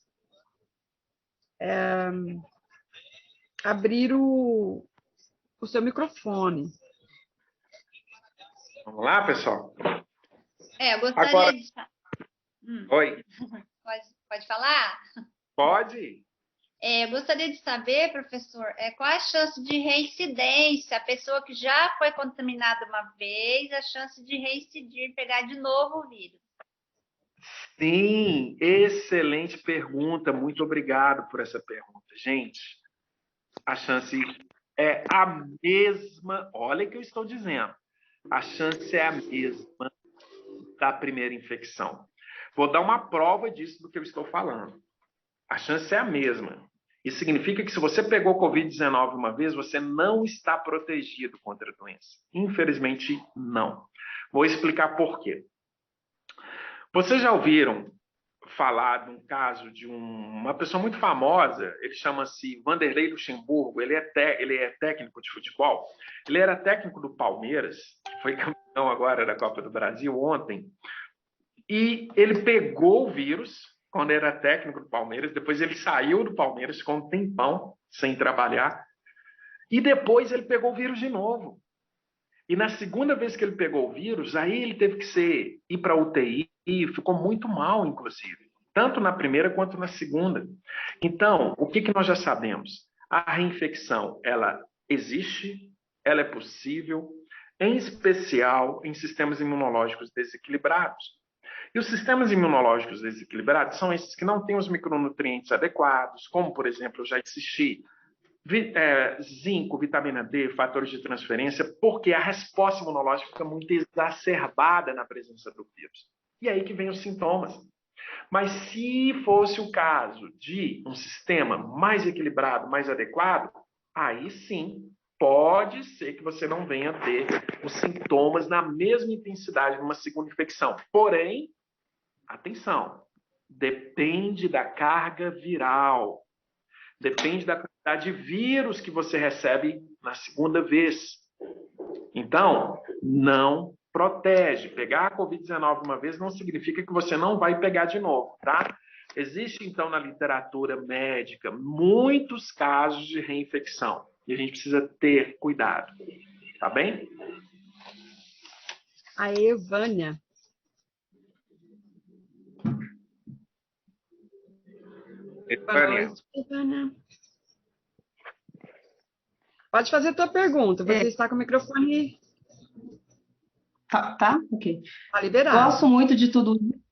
abrir o seu microfone. Vamos lá, pessoal? Eu gostaria Agora... de... Oi. Pode falar? Pode. Eu gostaria de saber, professor, qual a chance de reincidência? A pessoa que já foi contaminada uma vez, a chance de reincidir, pegar de novo o vírus. Sim, excelente pergunta. Muito obrigado por essa pergunta. Gente, a chance é a mesma, olha o que eu estou dizendo, a chance é a mesma da primeira infecção. Vou dar uma prova disso do que eu estou falando. A chance é a mesma. Isso significa que se você pegou Covid-19 uma vez, você não está protegido contra a doença. Infelizmente, não. Vou explicar por quê. Vocês já ouviram falar de um caso de uma pessoa muito famosa, ele chama-se Vanderlei Luxemburgo, ele é técnico de futebol, ele era técnico do Palmeiras, foi campeão agora da Copa do Brasil ontem, e ele pegou o vírus quando era técnico do Palmeiras, depois ele saiu do Palmeiras, ficou um tempão sem trabalhar, e depois ele pegou o vírus de novo. E na segunda vez que ele pegou o vírus, aí ele teve que ir para a UTI e ficou muito mal, inclusive. Tanto na primeira quanto na segunda. Então, o que nós já sabemos? A reinfecção, ela existe, ela é possível, em especial em sistemas imunológicos desequilibrados. E os sistemas imunológicos desequilibrados são esses que não têm os micronutrientes adequados, como, por exemplo, eu já insisti, zinco, vitamina D, fatores de transferência, porque a resposta imunológica fica muito exacerbada na presença do vírus. E aí que vem os sintomas. Mas se fosse o caso de um sistema mais equilibrado, mais adequado, aí sim, pode ser que você não venha a ter os sintomas na mesma intensidade de uma segunda infecção. Porém, atenção, depende da carga viral. Depende da quantidade de vírus que você recebe na segunda vez. Então, não protege. Pegar a Covid-19 uma vez não significa que você não vai pegar de novo, tá? Existe, então, na literatura médica, muitos casos de reinfecção. E a gente precisa ter cuidado. Tá bem? A Evânia. Evânia. Pode fazer a tua pergunta. Você está com o microfone... Tá? Ok. Tá liberado. Gosto muito de tudo isso.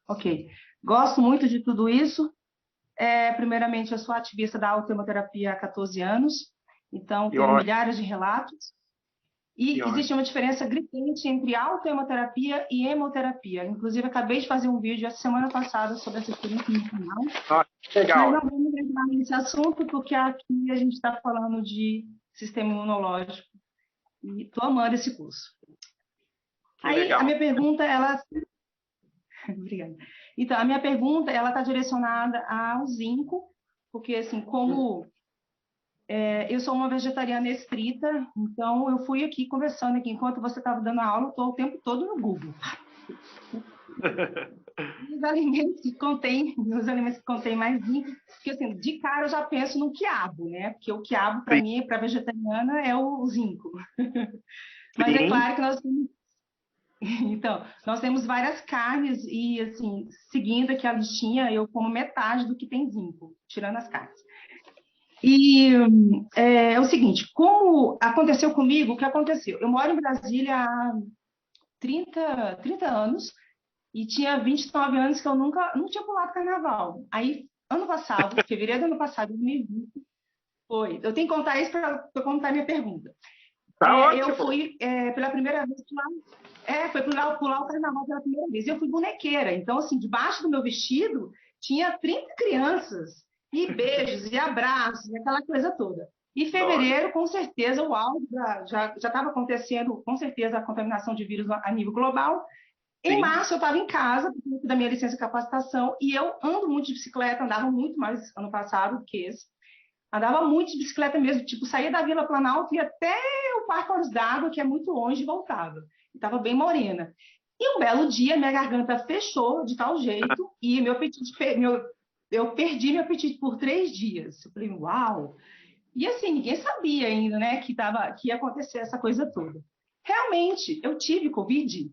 Ok. Gosto muito de tudo isso. Primeiramente, eu sou ativista da autohemoterapia há 14 anos. Então, tenho milhares de relatos. E existe uma diferença gritante entre autohemoterapia e hemoterapia. Inclusive, acabei de fazer um vídeo essa semana passada sobre essa diferença no canal. Legal. Mas não vamos entrar nesse assunto, porque aqui a gente está falando de sistema imunológico. E estou amando esse curso. Aí, a minha pergunta, Obrigada. Então, a minha pergunta, ela está direcionada ao zinco, porque, assim, como... eu sou uma vegetariana estrita, então eu fui aqui conversando aqui, enquanto você estava dando a aula, eu estou o tempo todo no Google. Os alimentos que contêm mais zinco, porque assim, de cara eu já penso no quiabo, né? Porque o quiabo, para mim, para vegetariana, é o zinco. Mas é claro que nós temos... Então, nós temos várias carnes e, assim, seguindo aqui a listinha, eu como metade do que tem zinco, tirando as carnes. E é o seguinte, como aconteceu comigo, o que aconteceu? Eu moro em Brasília há 30 anos e tinha 29 anos que eu não tinha pulado carnaval. Aí, ano passado, fevereiro do ano passado, 2020, foi. Eu tenho que contar isso para contar minha pergunta. Eu fui pela primeira vez foi pular o carnaval pela primeira vez. Eu fui bonequeira, então, assim, debaixo do meu vestido tinha 30 crianças. E beijos, e abraços, e aquela coisa toda. E fevereiro, com certeza, o auge já estava acontecendo, com certeza, a contaminação de vírus a nível global. Sim. Em março, eu estava em casa, da minha licença de capacitação, e eu ando muito de bicicleta, andava muito mais ano passado do que esse. Andava muito de bicicleta mesmo, tipo, saía da Vila Planalto, ia até o Parque Olhos d'Água, que é muito longe, e voltava. Estava bem morena. E um belo dia, minha garganta fechou de tal jeito, e meu apetite... Eu perdi meu apetite por 3 dias. Eu falei, uau! E assim, ninguém sabia ainda, né, que ia acontecer essa coisa toda. Realmente, eu tive Covid.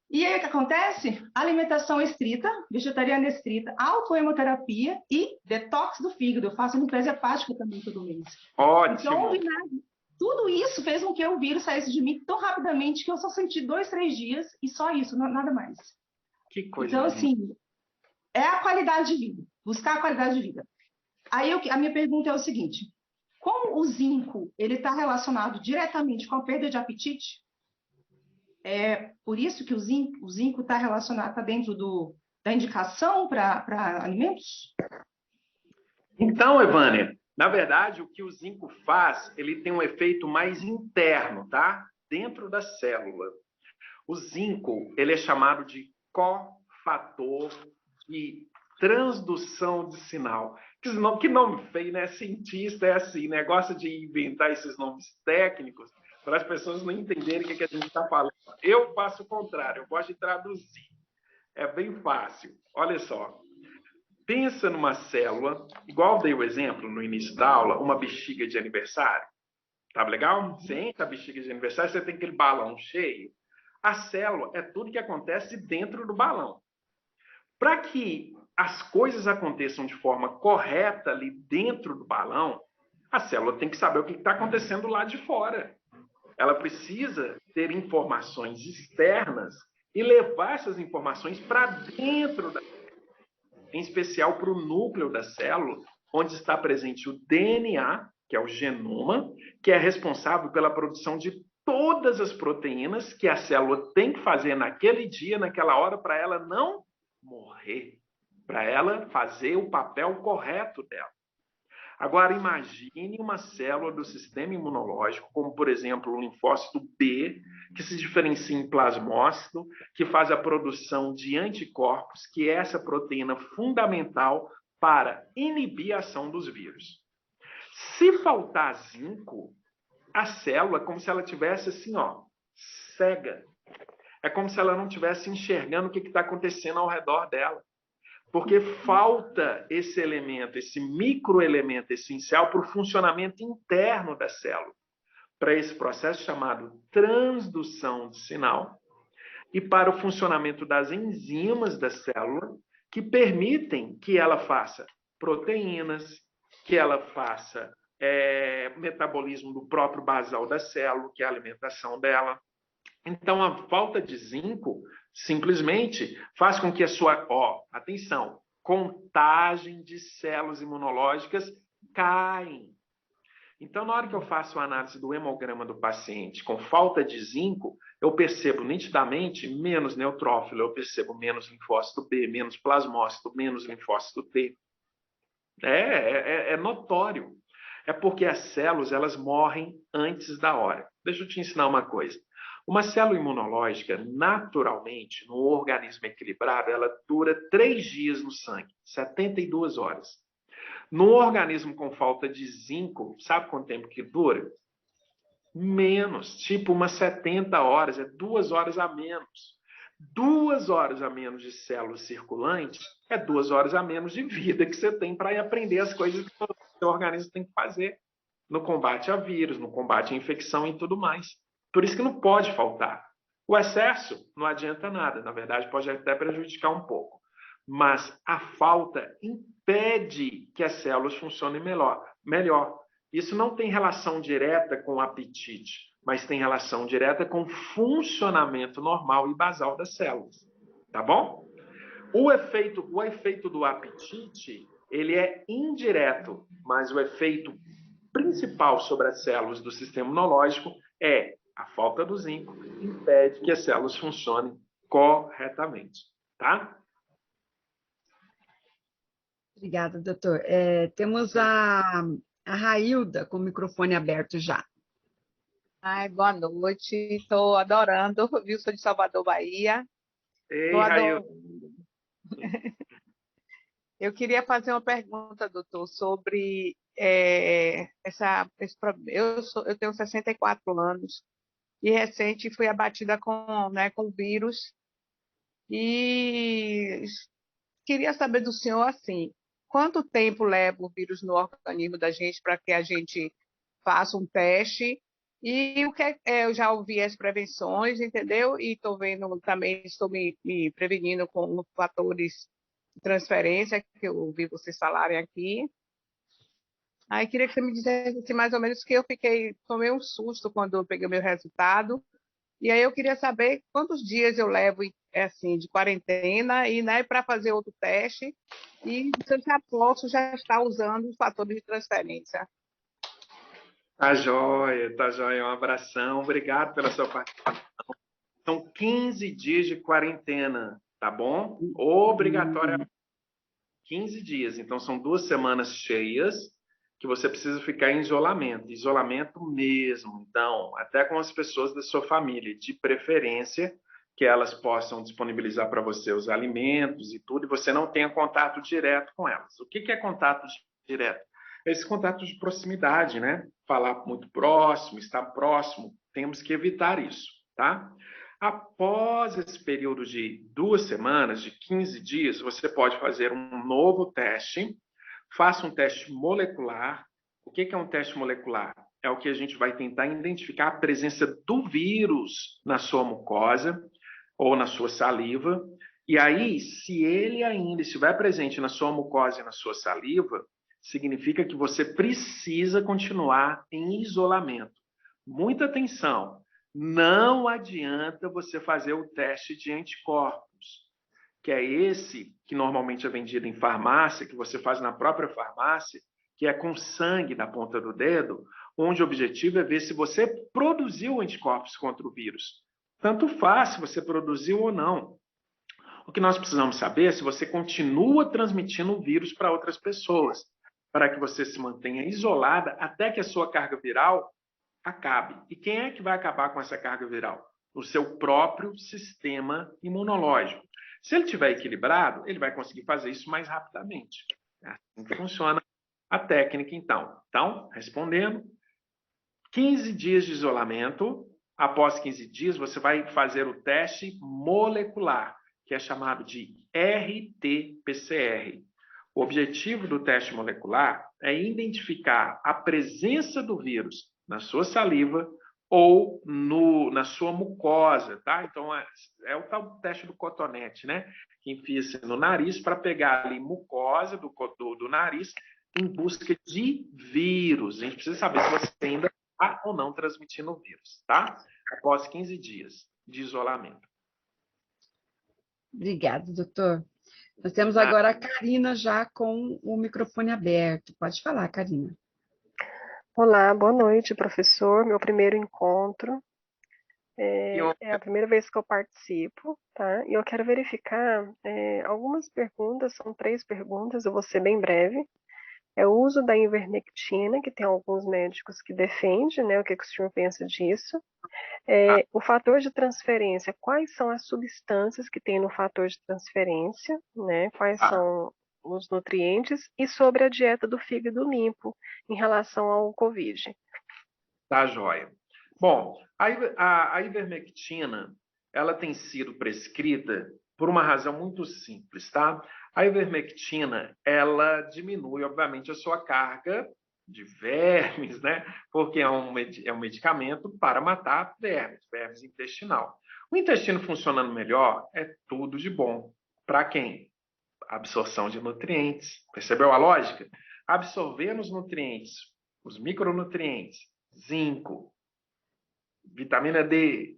E aí, o que acontece? Alimentação estrita, vegetariana estrita, autohemoterapia e detox do fígado. Eu faço limpeza hepática também todo mês. Ótimo! Então, tudo isso fez com que o vírus saísse de mim tão rapidamente que eu só senti 2, 3 dias e só isso, nada mais. Que coisa Então, assim, é a qualidade de vida. Buscar a qualidade de vida. Aí a minha pergunta é o seguinte: como o zinco, ele está relacionado diretamente com a perda de apetite? É por isso que o zinco está relacionado, está dentro da indicação para alimentos? Então, Evânia, na verdade, o que o zinco faz, ele tem um efeito mais interno, tá? Dentro da célula. O zinco, ele é chamado de cofator de transdução de sinal. Que nome feio, né? Cientista é assim, né? Gosta de inventar esses nomes técnicos para as pessoas não entenderem o que a gente está falando. Eu faço o contrário, eu gosto de traduzir. É bem fácil. Olha só. Pensa numa célula, igual eu dei o exemplo no início da aula, uma bexiga de aniversário. Tá legal? Você entra a bexiga de aniversário, você tem aquele balão cheio. A célula é tudo que acontece dentro do balão. Para que as coisas aconteçam de forma correta ali dentro do balão, a célula tem que saber o que está acontecendo lá de fora. Ela precisa ter informações externas e levar essas informações para dentro da célula, em especial para o núcleo da célula, onde está presente o DNA, que é o genoma, que é responsável pela produção de todas as proteínas que a célula tem que fazer naquele dia, naquela hora, para ela não morrer, para ela fazer o papel correto dela. Agora, imagine uma célula do sistema imunológico, como, por exemplo, o linfócito B, que se diferencia em plasmócito, que faz a produção de anticorpos, que é essa proteína fundamental para inibir a ação dos vírus. Se faltar zinco, a célula é como se ela tivesse assim, ó, cega. É como se ela não estivesse enxergando o que está acontecendo ao redor dela. Porque falta esse elemento, esse microelemento essencial para o funcionamento interno da célula, para esse processo chamado transdução de sinal e para o funcionamento das enzimas da célula, que permitem que ela faça proteínas, que ela faça metabolismo do próprio basal da célula, que é a alimentação dela. Então, a falta de zinco simplesmente faz com que a sua, atenção, contagem de células imunológicas caem. Então, na hora que eu faço a análise do hemograma do paciente com falta de zinco, eu percebo nitidamente menos neutrófilo, eu percebo menos linfócito B, menos plasmócito, menos linfócito T. É notório. É porque as células, elas morrem antes da hora. Deixa eu te ensinar uma coisa. Uma célula imunológica, naturalmente, no organismo equilibrado, ela dura 3 dias no sangue, 72 horas. No organismo com falta de zinco, sabe quanto tempo que dura? Menos, tipo umas 70 horas, é 2 horas a menos. 2 horas a menos de células circulantes é 2 horas a menos de vida que você tem para ir aprender as coisas que o seu organismo tem que fazer no combate a vírus, no combate à infecção e tudo mais. Por isso que não pode faltar. O excesso não adianta nada, na verdade pode até prejudicar um pouco. Mas a falta impede que as células funcionem melhor. Isso não tem relação direta com o apetite, mas tem relação direta com o funcionamento normal e basal das células. Tá bom? O efeito do apetite, ele é indireto, mas o efeito principal sobre as células do sistema imunológico é a falta do zinco, impede que as células funcionem corretamente, tá? Obrigada, doutor. Temos a Railda com o microfone aberto já. Ai, boa noite. Estou adorando, viu? Sou de Salvador, Bahia. Ei, Railda. Eu queria fazer uma pergunta, doutor, sobre esse problema. Eu tenho 64 anos e recente fui abatida com vírus e queria saber do senhor, assim, quanto tempo leva o vírus no organismo da gente para que a gente faça um teste? E o que eu já ouvi as prevenções, entendeu? E estou vendo também, estou me prevenindo com fatores de transferência, que eu ouvi vocês falarem aqui. Aí queria que você me dissesse assim, mais ou menos, que tomei um susto quando eu peguei o meu resultado. E aí eu queria saber quantos dias eu levo assim, de quarentena e, né, para fazer outro teste. E se eu já posso já estar usando os fatores de transferência. Tá joia, tá joia. Um abração. Obrigado pela sua participação. São 15 dias de quarentena, tá bom? Obrigatoriamente 15 dias. Então, são 2 semanas cheias que você precisa ficar em isolamento. Isolamento mesmo. Então, até com as pessoas da sua família, de preferência, que elas possam disponibilizar para você os alimentos e tudo, e você não tenha contato direto com elas. O que é contato direto? Esse contato de proximidade, né? Falar muito próximo, estar próximo, temos que evitar isso, tá? Após esse período de 2 semanas, de 15 dias, você pode fazer um novo teste. Faça um teste molecular. O que é um teste molecular? É o que a gente vai tentar identificar a presença do vírus na sua mucosa ou na sua saliva. E aí, se ele ainda estiver presente na sua mucosa e na sua saliva, significa que você precisa continuar em isolamento. Muita atenção! Não adianta você fazer o teste de anticorpos, que é esse que normalmente é vendido em farmácia, que você faz na própria farmácia, que é com sangue na ponta do dedo, onde o objetivo é ver se você produziu anticorpos contra o vírus. Tanto faz se você produziu ou não. O que nós precisamos saber é se você continua transmitindo o vírus para outras pessoas, para que você se mantenha isolada até que a sua carga viral acabe. E quem é que vai acabar com essa carga viral? O seu próprio sistema imunológico. Se ele estiver equilibrado, ele vai conseguir fazer isso mais rapidamente. É assim que funciona a técnica, então. Então, respondendo, 15 dias de isolamento. Após 15 dias, você vai fazer o teste molecular, que é chamado de RT-PCR. O objetivo do teste molecular é identificar a presença do vírus na sua saliva ou na sua mucosa, tá? Então, é o tal teste do cotonete, né? Que enfia-se no nariz para pegar ali mucosa do nariz em busca de vírus. A gente precisa saber se você ainda está ou não transmitindo o vírus, tá? Após 15 dias de isolamento. Obrigada, doutor. Nós temos agora a Karina já com o microfone aberto. Pode falar, Karina. Olá, boa noite, professor. Meu primeiro encontro. É a primeira vez que eu participo, tá? E eu quero verificar algumas perguntas, são 3 perguntas, eu vou ser bem breve. É o uso da ivermectina, que tem alguns médicos que defendem, né? O que o senhor pensa disso? O fator de transferência, quais são as substâncias que tem no fator de transferência, né? Quais são os nutrientes? E sobre a dieta do fígado limpo em relação ao Covid. Tá, joia. Bom, a ivermectina, ela tem sido prescrita por uma razão muito simples, tá? A ivermectina, ela diminui, obviamente, a sua carga de vermes, né? Porque é um medicamento para matar vermes intestinal. O intestino funcionando melhor é tudo de bom. Para quem? Absorção de nutrientes. Percebeu a lógica? Absorvendo os nutrientes, os micronutrientes, zinco, vitamina D,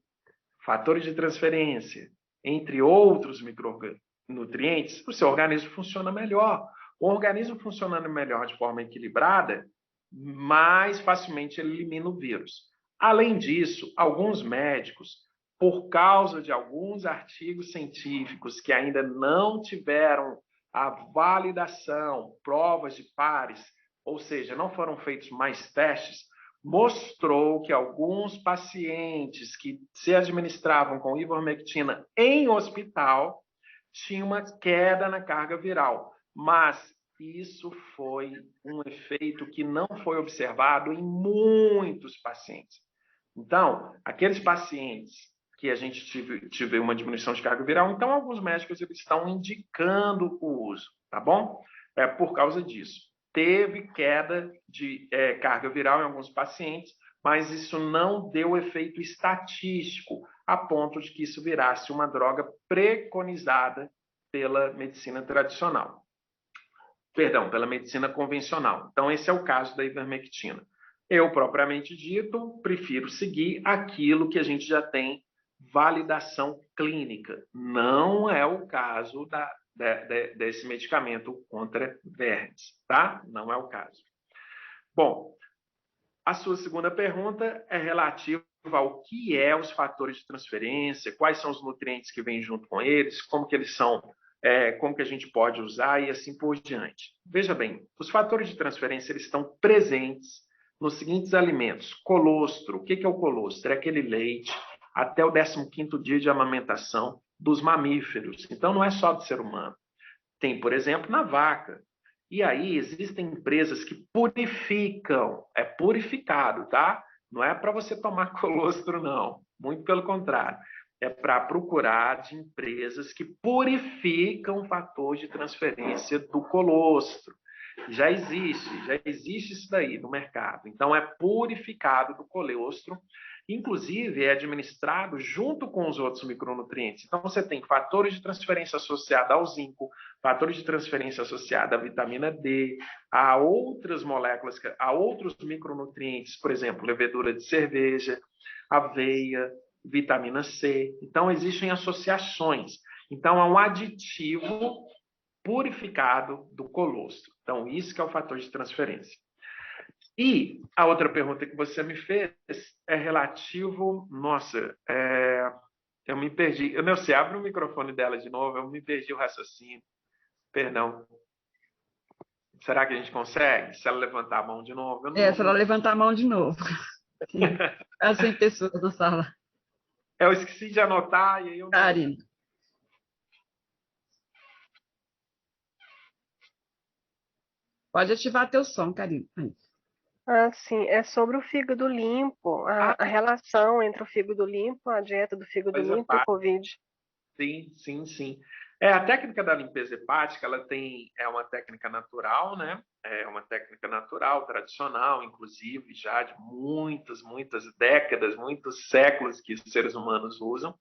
fatores de transferência, entre outros micronutrientes, o seu organismo funciona melhor. O organismo funcionando melhor de forma equilibrada, mais facilmente ele elimina o vírus. Além disso, alguns médicos, por causa de alguns artigos científicos que ainda não tiveram a validação, provas de pares, ou seja, não foram feitos mais testes, mostrou que alguns pacientes que se administravam com ivermectina em hospital tinham uma queda na carga viral, mas isso foi um efeito que não foi observado em muitos pacientes. Então, aqueles pacientes que a gente tive uma diminuição de carga viral, então alguns médicos eles estão indicando o uso, tá bom? É por causa disso. Teve queda de carga viral em alguns pacientes, mas isso não deu efeito estatístico a ponto de que isso virasse uma droga preconizada pela medicina tradicional. Perdão, pela medicina convencional. Então, esse é o caso da ivermectina. Eu, propriamente dito, prefiro seguir aquilo que a gente já tem validação clínica. Não é o caso desse medicamento contra vermes, tá? Não é o caso. Bom, A sua segunda pergunta é relativa ao que é os fatores de transferência, quais são os nutrientes que vêm junto com eles, como que eles são, como que a gente pode usar e assim por diante. Veja bem, os fatores de transferência eles estão presentes nos seguintes alimentos. Colostro, o que é o colostro? É aquele leite até o 15º dia de amamentação dos mamíferos. Então, não é só do ser humano. Tem, por exemplo, na vaca. E aí existem empresas que purificam, é purificado, tá? Não é para você tomar colostro, não. Muito pelo contrário. É para procurar de empresas que purificam o fator de transferência do colostro. Já existe isso daí no mercado. Então, é purificado do colostro, inclusive é administrado junto com os outros micronutrientes. Então, você tem fatores de transferência associados ao zinco, fatores de transferência associados à vitamina D, a outras moléculas, a outros micronutrientes, por exemplo, levedura de cerveja, aveia, vitamina C. Então, existem associações. Então, há um aditivo purificado do colostro. Então, isso que é o fator de transferência. E a outra pergunta que você me fez é relativo... Nossa, eu me perdi. Você abre o microfone dela de novo, eu me perdi o raciocínio. Perdão. Será que a gente consegue? Se ela levantar a mão de novo? Se ela levantar a mão de novo. As 100 pessoas na sala. Eu esqueci de anotar e aí eu... Karina. Pode ativar teu som, Karina. Sim, é sobre o fígado limpo, a relação entre o fígado limpo, a dieta do fígado limpo e o Covid. Sim. A técnica da limpeza hepática, ela é uma técnica natural, né? É uma técnica natural, tradicional, inclusive, já de muitas décadas, muitos séculos que os seres humanos usam.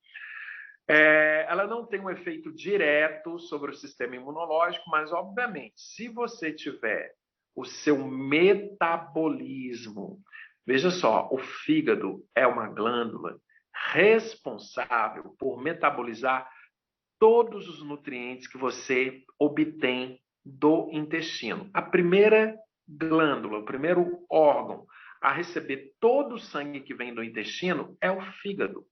Ela não tem um efeito direto sobre o sistema imunológico, mas, obviamente, se você tiver o seu metabolismo... Veja só, o fígado é uma glândula responsável por metabolizar todos os nutrientes que você obtém do intestino. A primeira glândula, o primeiro órgão a receber todo o sangue que vem do intestino é o fígado.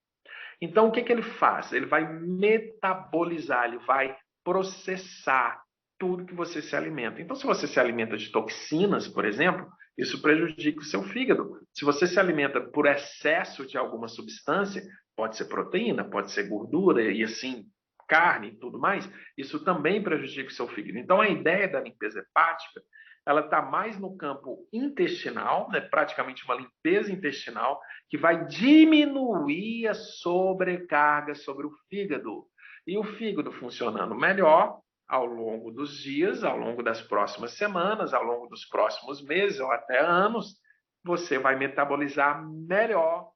Então, o que ele faz? Ele vai metabolizar, ele vai processar tudo que você se alimenta. Então, se você se alimenta de toxinas, por exemplo, isso prejudica o seu fígado. Se você se alimenta por excesso de alguma substância, pode ser proteína, pode ser gordura e assim, carne e tudo mais, isso também prejudica o seu fígado. Então, a ideia da limpeza hepática, ela está mais no campo intestinal, né? Praticamente uma limpeza intestinal, que vai diminuir a sobrecarga sobre o fígado. E o fígado funcionando melhor ao longo dos dias, ao longo das próximas semanas, ao longo dos próximos meses ou até anos, você vai metabolizar melhor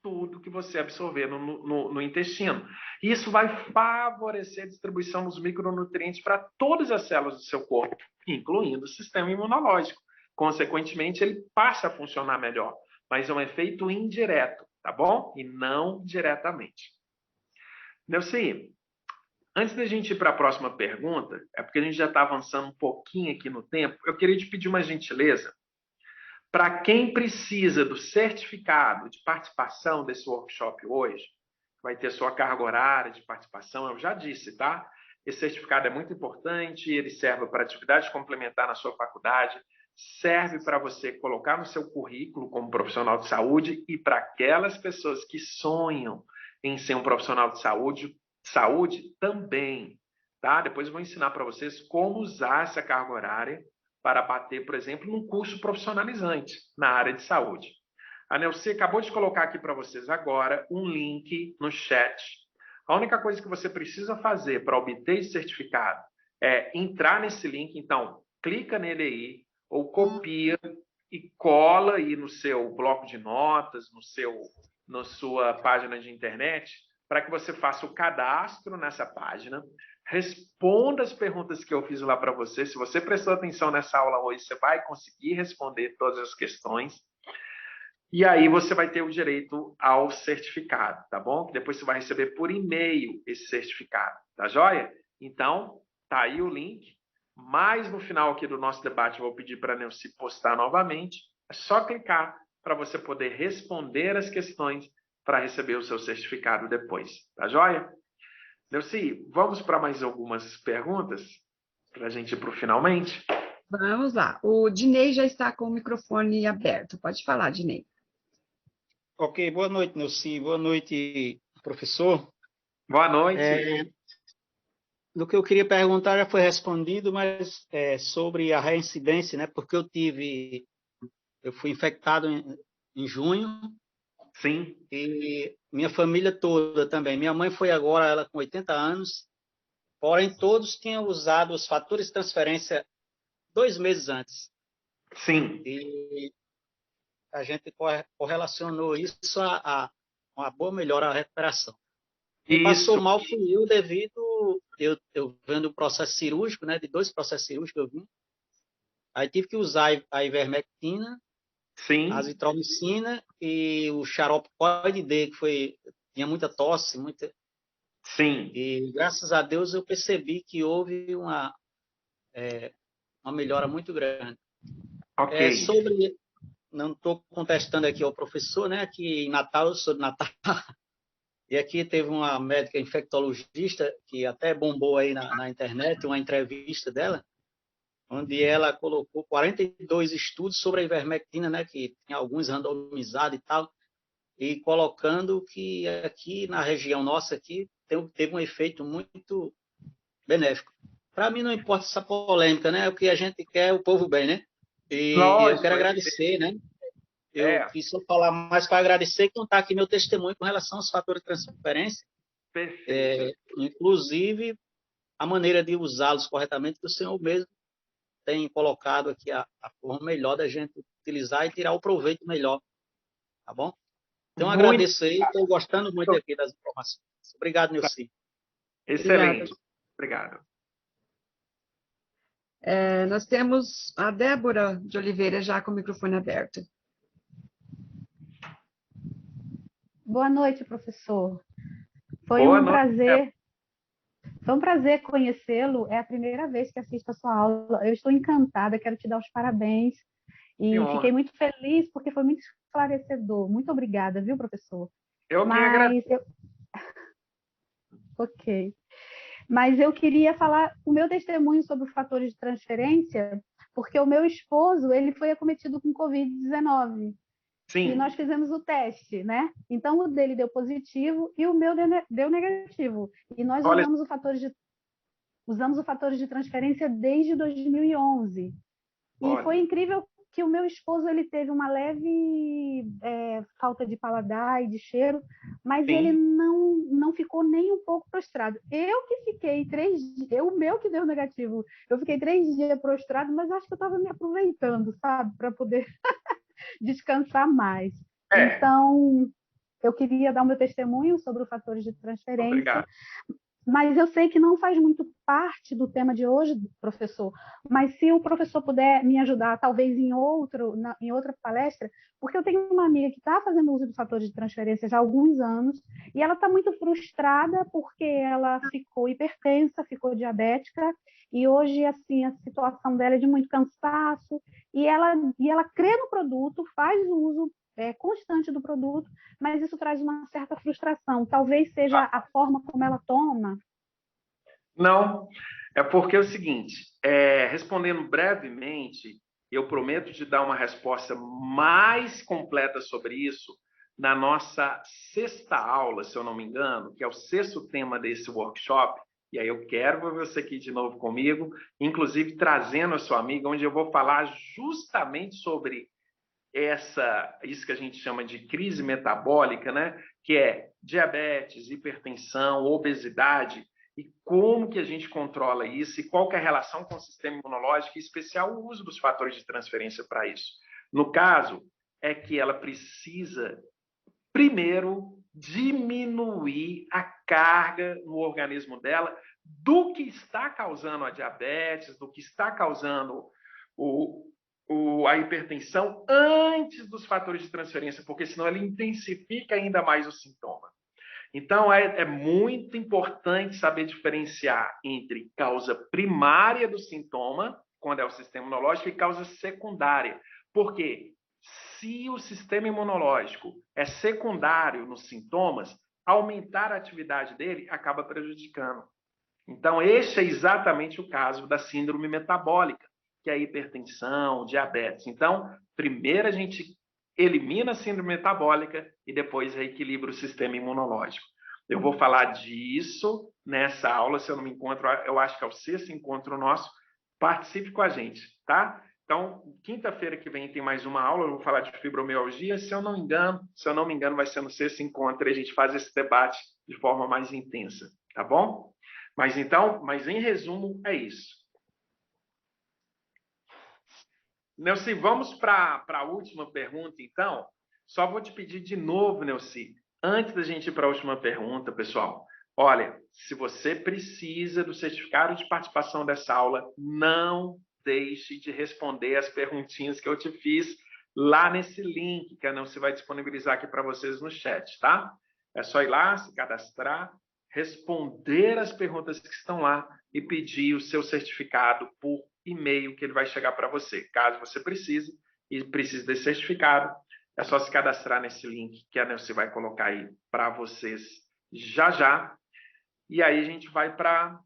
tudo que você absorver no intestino. Isso vai favorecer a distribuição dos micronutrientes para todas as células do seu corpo, incluindo o sistema imunológico. Consequentemente, ele passa a funcionar melhor, mas é um efeito indireto, tá bom? E não diretamente. Neuci, antes da gente ir para a próxima pergunta, é porque a gente já está avançando um pouquinho aqui no tempo, eu queria te pedir uma gentileza. Para quem precisa do certificado de participação desse workshop hoje, vai ter sua carga horária de participação, eu já disse, tá? Esse certificado é muito importante, ele serve para atividade complementar na sua faculdade, serve para você colocar no seu currículo como profissional de saúde e para aquelas pessoas que sonham em ser um profissional de saúde também, tá? Depois eu vou ensinar para vocês como usar essa carga horária para bater, por exemplo, num curso profissionalizante na área de saúde. A Neuci acabou de colocar aqui para vocês agora um link no chat. A única coisa que você precisa fazer para obter esse certificado é entrar nesse link. Então, clica nele aí, ou copia e cola aí no seu bloco de notas, na sua página de internet, para que você faça o cadastro nessa página, responda as perguntas que eu fiz lá para você. Se você prestou atenção nessa aula hoje, você vai conseguir responder todas as questões. E aí você vai ter o direito ao certificado, tá bom? Que depois você vai receber por e-mail esse certificado, tá joia? Então, tá aí o link. Mas no final aqui do nosso debate, eu vou pedir para a Neuci postar novamente. É só clicar para você poder responder as questões para receber o seu certificado depois. Tá joia? Neuci, vamos para mais algumas perguntas para a gente ir para o finalmente? Vamos lá. O Dinei já está com o microfone aberto. Pode falar, Dinei. Ok, boa noite, Neuci. Boa noite, professor. Boa noite. Do que eu queria perguntar já foi respondido, mas sobre a reincidência, né? Porque eu fui infectado em junho. Sim. E minha família toda também. Minha mãe foi agora, ela com 80 anos, porém todos tinham usado os fatores de transferência 2 meses antes. Sim. E a gente correlacionou isso a uma boa melhora da recuperação. Quem passou mal fui eu devido eu vendo o processo cirúrgico, né, de 2 processos cirúrgicos que eu vim. Aí tive que usar a ivermectina, sim, a azitromicina e o xarope COID-D, que tinha muita tosse, muita... Sim. E graças a Deus eu percebi que houve uma melhora muito grande. Ok. Não estou contestando aqui ao professor, né? Aqui em Natal, eu sou de Natal. E aqui teve uma médica infectologista que até bombou aí na internet, uma entrevista dela, onde ela colocou 42 estudos sobre a ivermectina, né? Que tinha alguns randomizados e tal, e colocando que aqui na região nossa aqui teve um efeito muito benéfico. Para mim não importa essa polêmica, né? O que a gente quer é o povo bem, né? E eu quero agradecer, né? Eu quis só falar mais para agradecer e contar aqui meu testemunho com relação aos fatores de transferência. Perfeito. Inclusive, a maneira de usá-los corretamente, que o senhor mesmo tem colocado aqui a forma melhor da gente utilizar e tirar o proveito melhor. Tá bom? Então, agradeço aí. Estou gostando muito aqui das informações. Obrigado, Neuci. Excelente. Obrigado. Nós temos a Débora de Oliveira já com o microfone aberto. Boa noite, professor. Foi um prazer conhecê-lo. É a primeira vez que assisto a sua aula. Eu estou encantada, quero te dar os parabéns. E fiquei muito feliz porque foi muito esclarecedor. Muito obrigada, viu, professor? Eu que agradeço. Ok. Mas eu queria falar o meu testemunho sobre os fatores de transferência, porque o meu esposo, ele foi acometido com Covid-19. Sim. E nós fizemos o teste, né? Então, o dele deu positivo e o meu deu negativo. E nós usamos o fatores de transferência desde 2011. E foi incrível que o meu esposo ele teve uma leve falta de paladar e de cheiro, mas ele não ficou nem um pouco prostrado. Eu que fiquei 3 dias, o meu que deu negativo, eu fiquei 3 dias prostrado, mas acho que eu estava me aproveitando, sabe? Para poder descansar mais. Então, eu queria dar o meu testemunho sobre os fatores de transferência. Obrigado. Mas eu sei que não faz muito parte do tema de hoje, professor, mas se o professor puder me ajudar, talvez em outra palestra, porque eu tenho uma amiga que está fazendo uso de fatores de transferência já há alguns anos, e ela está muito frustrada porque ela ficou hipertensa, ficou diabética, e hoje assim, a situação dela é de muito cansaço, e ela crê no produto, faz o uso constante do produto, mas isso traz uma certa frustração. Talvez seja a forma como ela toma. Não, é porque é o seguinte, respondendo brevemente, eu prometo te dar uma resposta mais completa sobre isso na nossa 6ª aula, se eu não me engano, que é o 6º tema desse workshop, e aí eu quero ver você aqui de novo comigo, inclusive trazendo a sua amiga, onde eu vou falar justamente sobre isso que a gente chama de crise metabólica, né? Que é diabetes, hipertensão, obesidade, e como que a gente controla isso e qual que é a relação com o sistema imunológico, em especial o uso dos fatores de transferência para isso. No caso, é que ela precisa, primeiro, diminuir a carga no organismo dela do que está causando a diabetes, do que está causando a hipertensão antes dos fatores de transferência, porque senão ele intensifica ainda mais o sintoma. Então, é muito importante saber diferenciar entre causa primária do sintoma, quando é o sistema imunológico, e causa secundária. Porque se o sistema imunológico é secundário nos sintomas, aumentar a atividade dele acaba prejudicando. Então, este é exatamente o caso da síndrome metabólica, que é a hipertensão, diabetes. Então, primeiro a gente elimina a síndrome metabólica e depois reequilibra o sistema imunológico. Eu vou falar disso nessa aula, se eu não me encontro, eu acho que é o 6º encontro nosso. Participe com a gente, tá? Então, quinta-feira que vem tem mais uma aula, eu vou falar de fibromialgia, se eu não me engano, vai ser no 6º encontro e a gente faz esse debate de forma mais intensa, tá bom? Mas em resumo, é isso. Neuci, vamos para a última pergunta, então. Só vou te pedir de novo, Neuci, antes da gente ir para a última pergunta, pessoal. Olha, se você precisa do certificado de participação dessa aula, não deixe de responder as perguntinhas que eu te fiz lá nesse link que a Neuci vai disponibilizar aqui para vocês no chat, tá? É só ir lá, se cadastrar, responder as perguntas que estão lá e pedir o seu certificado por e-mail que ele vai chegar para você. Caso você precise desse certificado, é só se cadastrar nesse link que a Neuci vai colocar aí para vocês já já. E aí a gente vai para a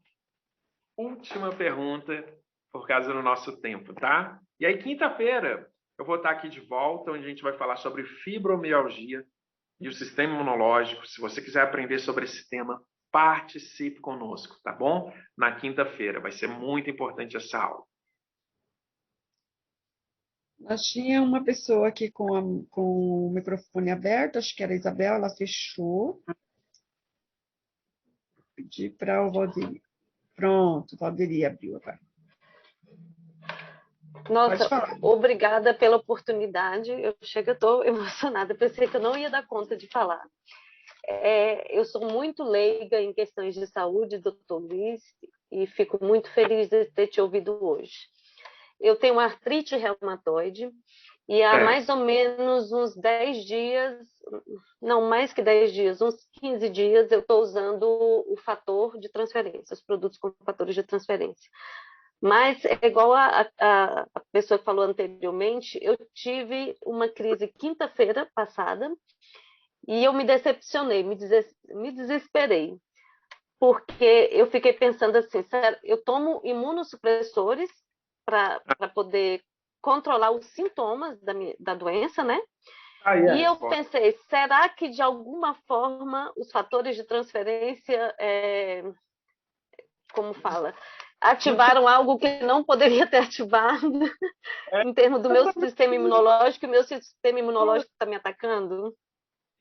última pergunta por causa do nosso tempo, tá? E aí quinta-feira eu vou estar aqui de volta, onde a gente vai falar sobre fibromialgia e o sistema imunológico. Se você quiser aprender sobre esse tema, participe conosco, tá bom? Na quinta-feira, vai ser muito importante essa aula. Nós tinha uma pessoa aqui com o microfone aberto, acho que era a Isabel, ela fechou. Pedi para o Valdiri. Pronto, o Valdiri abriu agora. Nossa, obrigada pela oportunidade. Eu estou emocionada, pensei que eu não ia dar conta de falar. Eu sou muito leiga em questões de saúde, doutor Luiz, e fico muito feliz de ter te ouvido hoje. Eu tenho artrite reumatoide e há mais ou menos uns 10 dias, não mais que 10 dias, uns 15 dias, eu estou usando o fator de transferência, os produtos com fatores de transferência. Mas é igual a pessoa que falou anteriormente, eu tive uma crise quinta-feira passada e eu me decepcionei, me desesperei, porque eu fiquei pensando assim, sério, eu tomo imunossupressores para poder controlar os sintomas da doença, né? E eu pensei, será que de alguma forma os fatores de transferência, como fala, ativaram algo que não poderia ter ativado em termos do meu sistema imunológico, e o meu sistema imunológico está me atacando?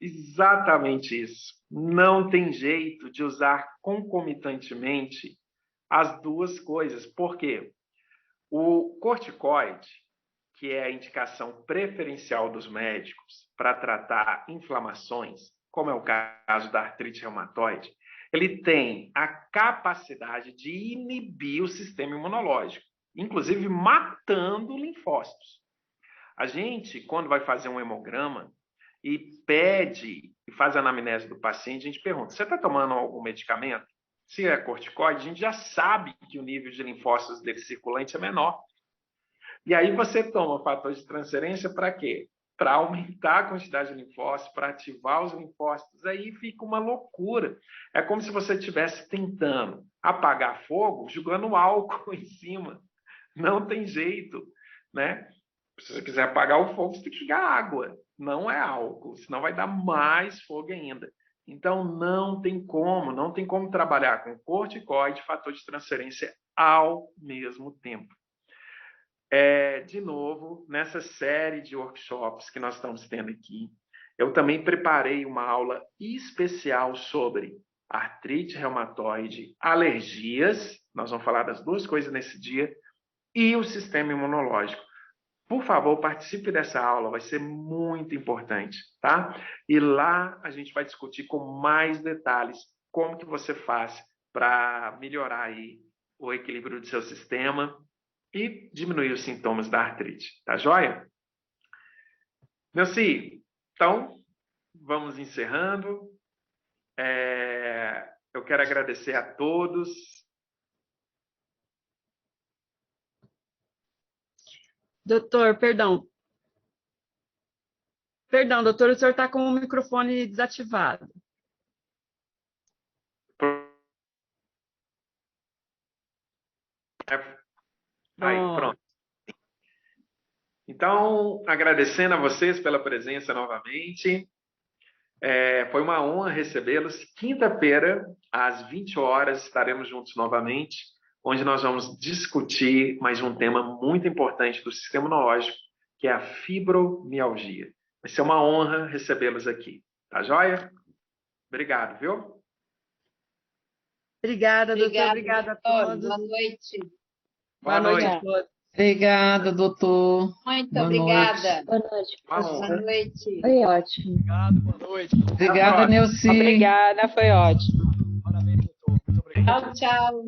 Exatamente isso. Não tem jeito de usar concomitantemente as duas coisas. Por quê? O corticoide, que é a indicação preferencial dos médicos para tratar inflamações, como é o caso da artrite reumatoide, ele tem a capacidade de inibir o sistema imunológico, inclusive matando linfócitos. A gente, quando vai fazer um hemograma e pede e faz a anamnese do paciente, a gente pergunta, você está tomando algum medicamento? Se é corticoide, a gente já sabe que o nível de linfócitos dele circulante é menor. E aí você toma fator de transferência para quê? Para aumentar a quantidade de linfócitos, para ativar os linfócitos. Aí fica uma loucura. É como se você estivesse tentando apagar fogo jogando álcool em cima. Não tem jeito, né? Se você quiser apagar o fogo, você tem que jogar água. Não é álcool, senão vai dar mais fogo ainda. Então, não tem como trabalhar com corticoide e fator de transferência ao mesmo tempo. De novo, nessa série de workshops que nós estamos tendo aqui, eu também preparei uma aula especial sobre artrite reumatoide, alergias, nós vamos falar das duas coisas nesse dia, e o sistema imunológico. Por favor, participe dessa aula, vai ser muito importante, tá? E lá a gente vai discutir com mais detalhes como que você faz para melhorar aí o equilíbrio do seu sistema e diminuir os sintomas da artrite, tá joia? Neuci, então, vamos encerrando. Eu quero agradecer a todos. Doutor, perdão. Perdão, doutor, o senhor está com o microfone desativado. Aí, pronto. Então, agradecendo a vocês pela presença novamente. Foi uma honra recebê-los. Quinta-feira, às 20 horas, estaremos juntos novamente, onde nós vamos discutir mais um tema muito importante do sistema imunológico, que é a fibromialgia. Vai ser uma honra recebê-los aqui. Tá joia? Obrigado, viu? Obrigada, doutor. Obrigada a todos. Boa noite. Boa noite a todos. Obrigada, doutor. Muito Boa obrigada. noite. Boa noite. Boa noite. Foi ótimo. Obrigado, boa noite. Obrigada, Neuci. Obrigada, foi ótimo. Parabéns, doutor. Muito obrigado. Tchau, tchau.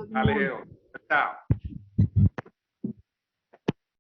Valeu. Tchau.